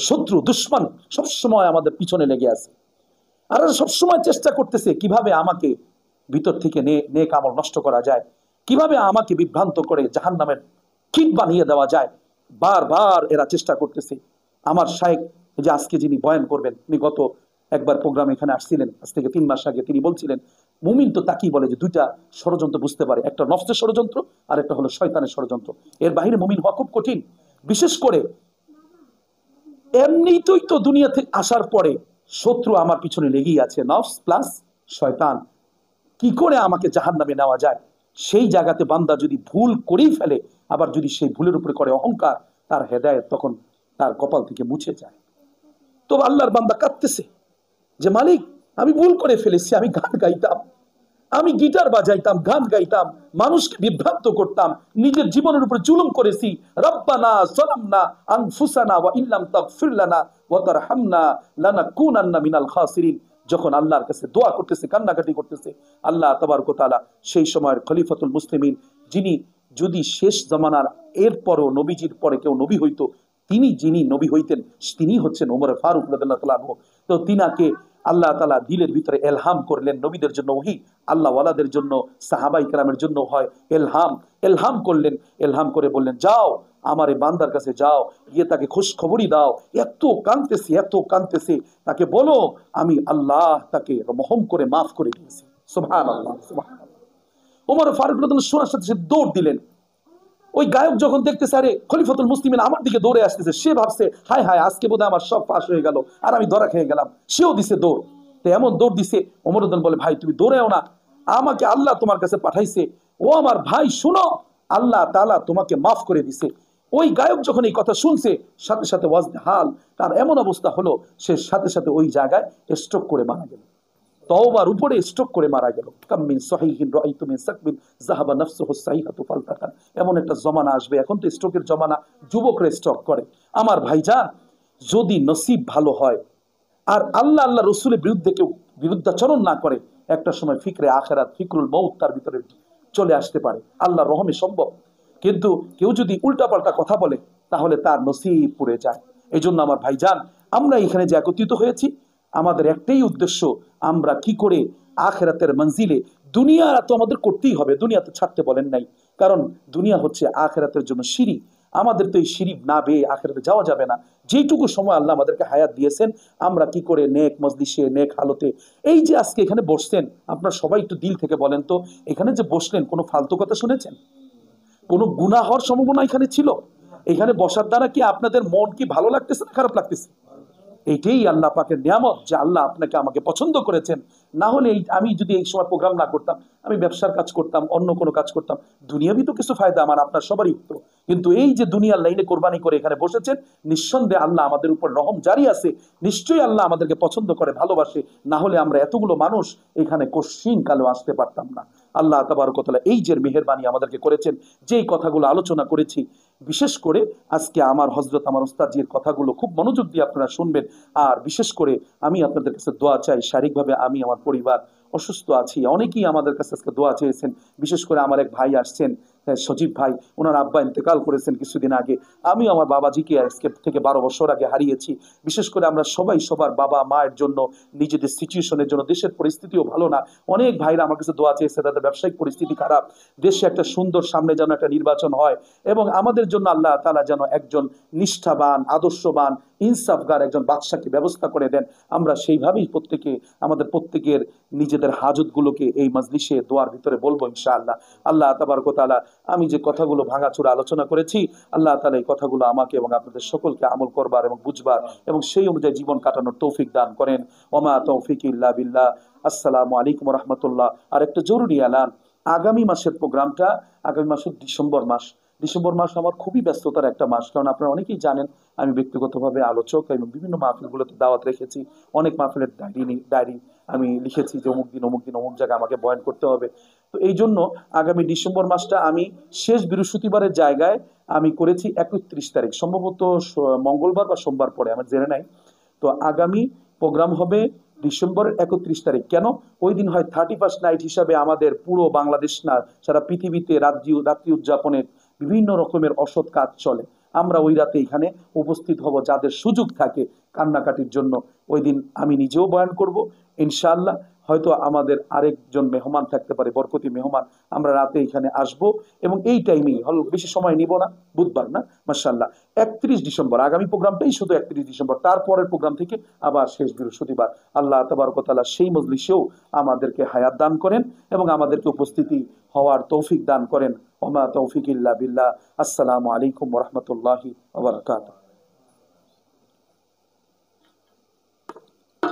শত্রু, দুশ্মন, সবসময় আমাদের পিছনে লেগে আছে। আর সবসময় চেষ্টা করতেছে কিভাবে আমাকে ভিতর থেকে নেক আমল নষ্ট করা যায়, কিভাবে আমাকে বিভ্রান্ত করে জাহান্নামের কীট বানিয়ে দেওয়া যায়। বারবার এরা চেষ্টা করতেছে। আমার শাইখ, যে আজকে যিনি বয়ান করবেন, উনি গত একবার প্রোগ্রাম এখানে আসছিলেন, আজ থেকে 3 মাস আগে, তিনি বলছিলেন মুমিন তো তাকেই বলে যে দুইটা ষড়যন্ত্র বুঝতে পারে, একটা নফসের ষড়যন্ত্র আর একটা হলো শয়তানের ষড়যন্ত্র। এর বাহিরে মুমিন হওয়া খুব কঠিন। বিশেষ করে এমনিতেই তো দুনিয়াতে আসার পরে শত্রু আমার পিছনে লেগেই আছে, নফস প্লাস শয়তান। কি করে আমাকে জাহান্নামে নেওয়া যায়, সেই জায়গাতে বান্দা যদি ভুল করেই ফেলে, আবার যদি সেই ভুলের উপরে করে অহংকার, তার হেদায়েত তখন তার কপাল থেকে মুছে যায়। তো আল্লাহর বান্দা কাঁদতেছে যে মালিক, আমি ভুল করে ফেলেছি, আমি গান গাইতাম, আমি গিটার বাজাইতাম, গান গাইতাম, মানুষকে বিভ্রান্ত করতাম, নিজের জীবনের উপরে জুলুম করেছি। রব্বানা যালামনা আনফুসানা ওয়া ইল্লাম তাগফির লানা ওয়া তারহামনা লানাকুনান্না মিনাল খাসিরিন। যখন আল্লাহর কাছে দোয়া করতেছে, কান্নাকাটি করতেছে, আল্লাহ তাবারক ওয়া তাআলা সেই সময়ের খলিফাতুল মুসলিমিন, যিনি যদি শেষ জামানার এরপরও নবীজির পরে কেউ নবী হইতো, যিনি নবী হইতেন তিনি হচ্ছেন ওমর ফারুক রাদিয়াল্লাহু তাআলা আনহু। তো তিনাকে আল্লাহ তাআলা দিলের ভিতরে এলহাম করলেন। নবীদের জন্য ওহী, আল্লাহ ওয়ালাদের জন্য, সাহাবাই কেরামের জন্য হয় এলহাম। এলহাম করলেন, এলহাম করে বললেন, যাও আমার এই বান্দার কাছে যাও, গিয়ে তাকে খোঁজ খবরই দাও, এত কাঁদতেছে, এত কাঁদতেছে, তাকে বলো আমি আল্লাহ তাকে রহম করে মাফ করে দিয়েছি। সুবহানাল্লাহ, সুবহানাল্লাহ। ওমর ফারুক রাদিয়াল্লাহু শোনার সাথে সাথে দৌড় দিলেন। ওই গায়ক যখন দেখতেছে আরে খলিফাতুল মুসলিমিন আমার দিকে দৌড়ে আসতেছে, সে ভাবছে হায় হায় আজকে বোধহয় আমার সব ফাঁস হয়ে গেল, আর আমি ধরা খেয়ে গেলাম। সেও দিছে দৌড়। তো এমন দৌড় দিছে, ওমর রাদিয়াল্লাহু বলে, ভাই তুমি দৌড়েও না, আমাকে আল্লাহ তোমার কাছে পাঠাইছে। ও আমার ভাই শুনো, আল্লাহ তাআলা তোমাকে মাফ করে দিছে। ওই গায়ক যখন এই কথা শুনছে, সাথে সাথে ওয়াজনে হাল তার এমন অবস্থা হলো, সে সাথে সাথে ওই জায়গায় স্ট্রোক করে মারা গেল। তওবার উপরে স্ট্রোক করে মারা গেল। কাম মিন সহিহিন রাআইতু মিন সাকবিন যাহাবা নাফসুহু সাইহাতু ফালতাকান। এমন একটা জমানা আসবে, এখন তো স্ট্রোকের জমানা, যুবকরা স্ট্রোক করে। আমার ভাইজান, যদি নসিব ভালো হয় আর আল্লাহ আল্লাহ রসুলের বিরুদ্ধে কেউ বিরুদ্ধাচরণ না করে, একটা সময় ফিকরে আখিরাত, ফিকরুল মউত তার ভিতরে চলে আসতে পারে। আল্লাহর রহমে সম্ভব। কিন্তু কেউ যদি উল্টাপাল্টা কথা বলে, তাহলে তার নসিব পুড়ে যায়। এই জন্য আমার ভাইজান, আমরা এখানে যে একত্রিত হয়েছি, আমাদের একটাই উদ্দেশ্য, আমরা কি করে আখিরাতের মঞ্জিলে, দুনিয়া তো আমাদের করতেই হবে, দুনিয়া তো ছাড়তে বলেন নাই, কারণ দুনিয়া হচ্ছে আখিরাতের জন্য সিঁড়ি। আমাদের তো এই সিঁড়ি না বেয়ে আখিরাতে যাওয়া যাবে না। যেইটুকু সময় আল্লাহ আমাদেরকে হায়াত দিয়েছেন, আমরা কি করে নেক মজলিসে, নেক হালতে, এই যে আজকে এখানে বসছেন, আপনারা সবাই একটু দিল থেকে বলেন তো, এখানে যে বসলেন কোনো ফালতু কথা শুনেছেন? কোনো গুনাহ হওয়ার সম্ভাবনা এখানে ছিল? এখানে বসার দ্বারা কি আপনাদের মন কি ভালো লাগতেছে না খারাপ লাগতেছে? এইটাই আল্লাহ পাকের নিয়ামত যে আল্লাহ আপনাকে আমাকে পছন্দ করেছেন। না হলে আমি যদি এই সময় প্রোগ্রাম না করতাম, আমি ব্যবসার কাজ করতাম, অন্য কোনো কাজ করতাম, দুনিয়াবি তো কিছু ফায়দা আমার আপনার সবারই হতো। কিন্তু এই যে দুনিয়ার লাইনে কোরবানি করে এখানে বসেছেন, নিঃসন্দেহে আল্লাহ আমাদের উপর রহম জারি আছে। নিশ্চয়ই আল্লাহ আমাদেরকে পছন্দ করে, ভালোবাসে। না হলে আমরা এতগুলো মানুষ এখানে কোশ্চিন কালেও আসতে পারতাম না। আল্লাহ তাবারক ওয়া তাআলা এই যে মেহেরবানি আমাদেরকে করেছেন, যেই কথাগুলো আলোচনা করেছি, বিশেষ করে আজকে আমার হযরত আমার উস্তাদজির কথাগুলো খুব মনোযোগ দিয়ে আপনারা শুনবেন। আর বিশেষ করে আমি আপনাদের কাছে দোয়া চাই। শারীরিকভাবে আমি, আমার পরিবার অসুস্থ আছি, অনেকেই আমাদের কাছে আজকে দোয়া চেয়েছেন। বিশেষ করে আমার এক ভাই আসছেন, সজীব ভাই, ওনার আব্বা ইন্তেকাল করেছেন কিছুদিন আগে। আমি আমার বাবাজিকে আজকে থেকে 12 বছর আগে হারিয়েছি। বিশেষ করে আমরা সবাই সবার বাবা মায়ের জন্য, নিজেদের সিচুয়েশনের জন্য, দেশের পরিস্থিতিও ভালো না, অনেক ভাইরা আমার কাছে দোয়া চেয়েছে, তাদের ব্যবসায়িক পরিস্থিতি খারাপ, দেশে একটা সুন্দর সামনে যেন একটা নির্বাচন হয়, এবং আমাদের জন্য আল্লাহ তাআলা যেন একজন নিষ্ঠাবান, আদর্শবান, ইনসাফগার একজন বাদশাকে ব্যবস্থা করে দেন। আমরা সেইভাবেই প্রত্যেকে আমাদের প্রত্যেকের নিজেদের হাজতগুলোকে এই মজলিসে দোয়ার ভিতরে বলবো ইনশাআল্লাহ। আল্লাহ তাবারক ওয়া তাআলা, আমি যে কথাগুলো ভাঙাচোরা আলোচনা করেছি, আল্লাহ তাআলা এই কথাগুলো আমাকে এবং আপনাদের সকলকে আমল করবার এবং বুঝবার এবং সেই অনুযায়ী জীবন কাটানোর তৌফিক দান করেন। ওমা তৌফিক ইল্লা বিল্লাহ। আসসালামু আলাইকুম ওয়া রাহমাতুল্লাহ। আর একটা জরুরি এলান, আগামী মাসের প্রোগ্রামটা, আগামী মাসের ডিসেম্বর মাস। ডিসেম্বর মাস আমার খুবই ব্যস্ততার একটা মাস, কারণ আপনারা অনেকেই জানেন আমি ব্যক্তিগতভাবে আলোচক এবং বিভিন্ন মাহফিলগুলোতে দাওয়াত রেখেছি। অনেক মাহফিলের ডায়েরি আমি লিখেছি যে অমুক দিন অমুক দিন অমুক জায়গায় আমাকে বয়ান করতে হবে। তো এই জন্য আগামী ডিসেম্বর মাসটা আমি শেষ বৃহস্পতিবারের জায়গায় আমি করেছি 31 তারিখ, সম্ভবত মঙ্গলবার বা সোমবার পরে, আমার জেনে নাই। তো আগামী প্রোগ্রাম হবে ডিসেম্বরের 31 তারিখ। কেন? ওই দিন হয় 31st নাইট হিসাবে আমাদের পুরো বাংলাদেশ না, সারা পৃথিবীতে রাত্রি উদযাপনের বিভিন্ন রকমের অসৎ কাজ চলে। আমরা ওই রাতে এখানে উপস্থিত হব, যাদের সুযোগ থাকে কান্নাকাটির জন্য। ওই দিন আমি নিজেও বয়ান করব ইনশাআল্লাহ। হয়তো আমাদের আরেকজন মেহমান থাকতে পারে, বরকতি মেহমান। আমরা রাতে এখানে আসব এবং এই টাইমেই, হল বেশি সময় নিব না, বুধবার না, মাশাআল্লাহ 31 ডিসেম্বর আগামী প্রোগ্রামটাই শুধু 31 ডিসেম্বর, তারপরের প্রোগ্রাম থেকে আবার শেষ বৃহস্পতিবার। আল্লাহ তাবারক ওয়া তাআলা সেই মজলিসেও আমাদেরকে হায়াত দান করেন এবং আমাদেরকে উপস্থিতি হওয়ার তৌফিক দান করেন। ওমা তৌফিক ইল্লা বিল্লাহ। আসসালামু আলাইকুম ওয়া রাহমাতুল্লাহি ওয়া বারাকাতুহু।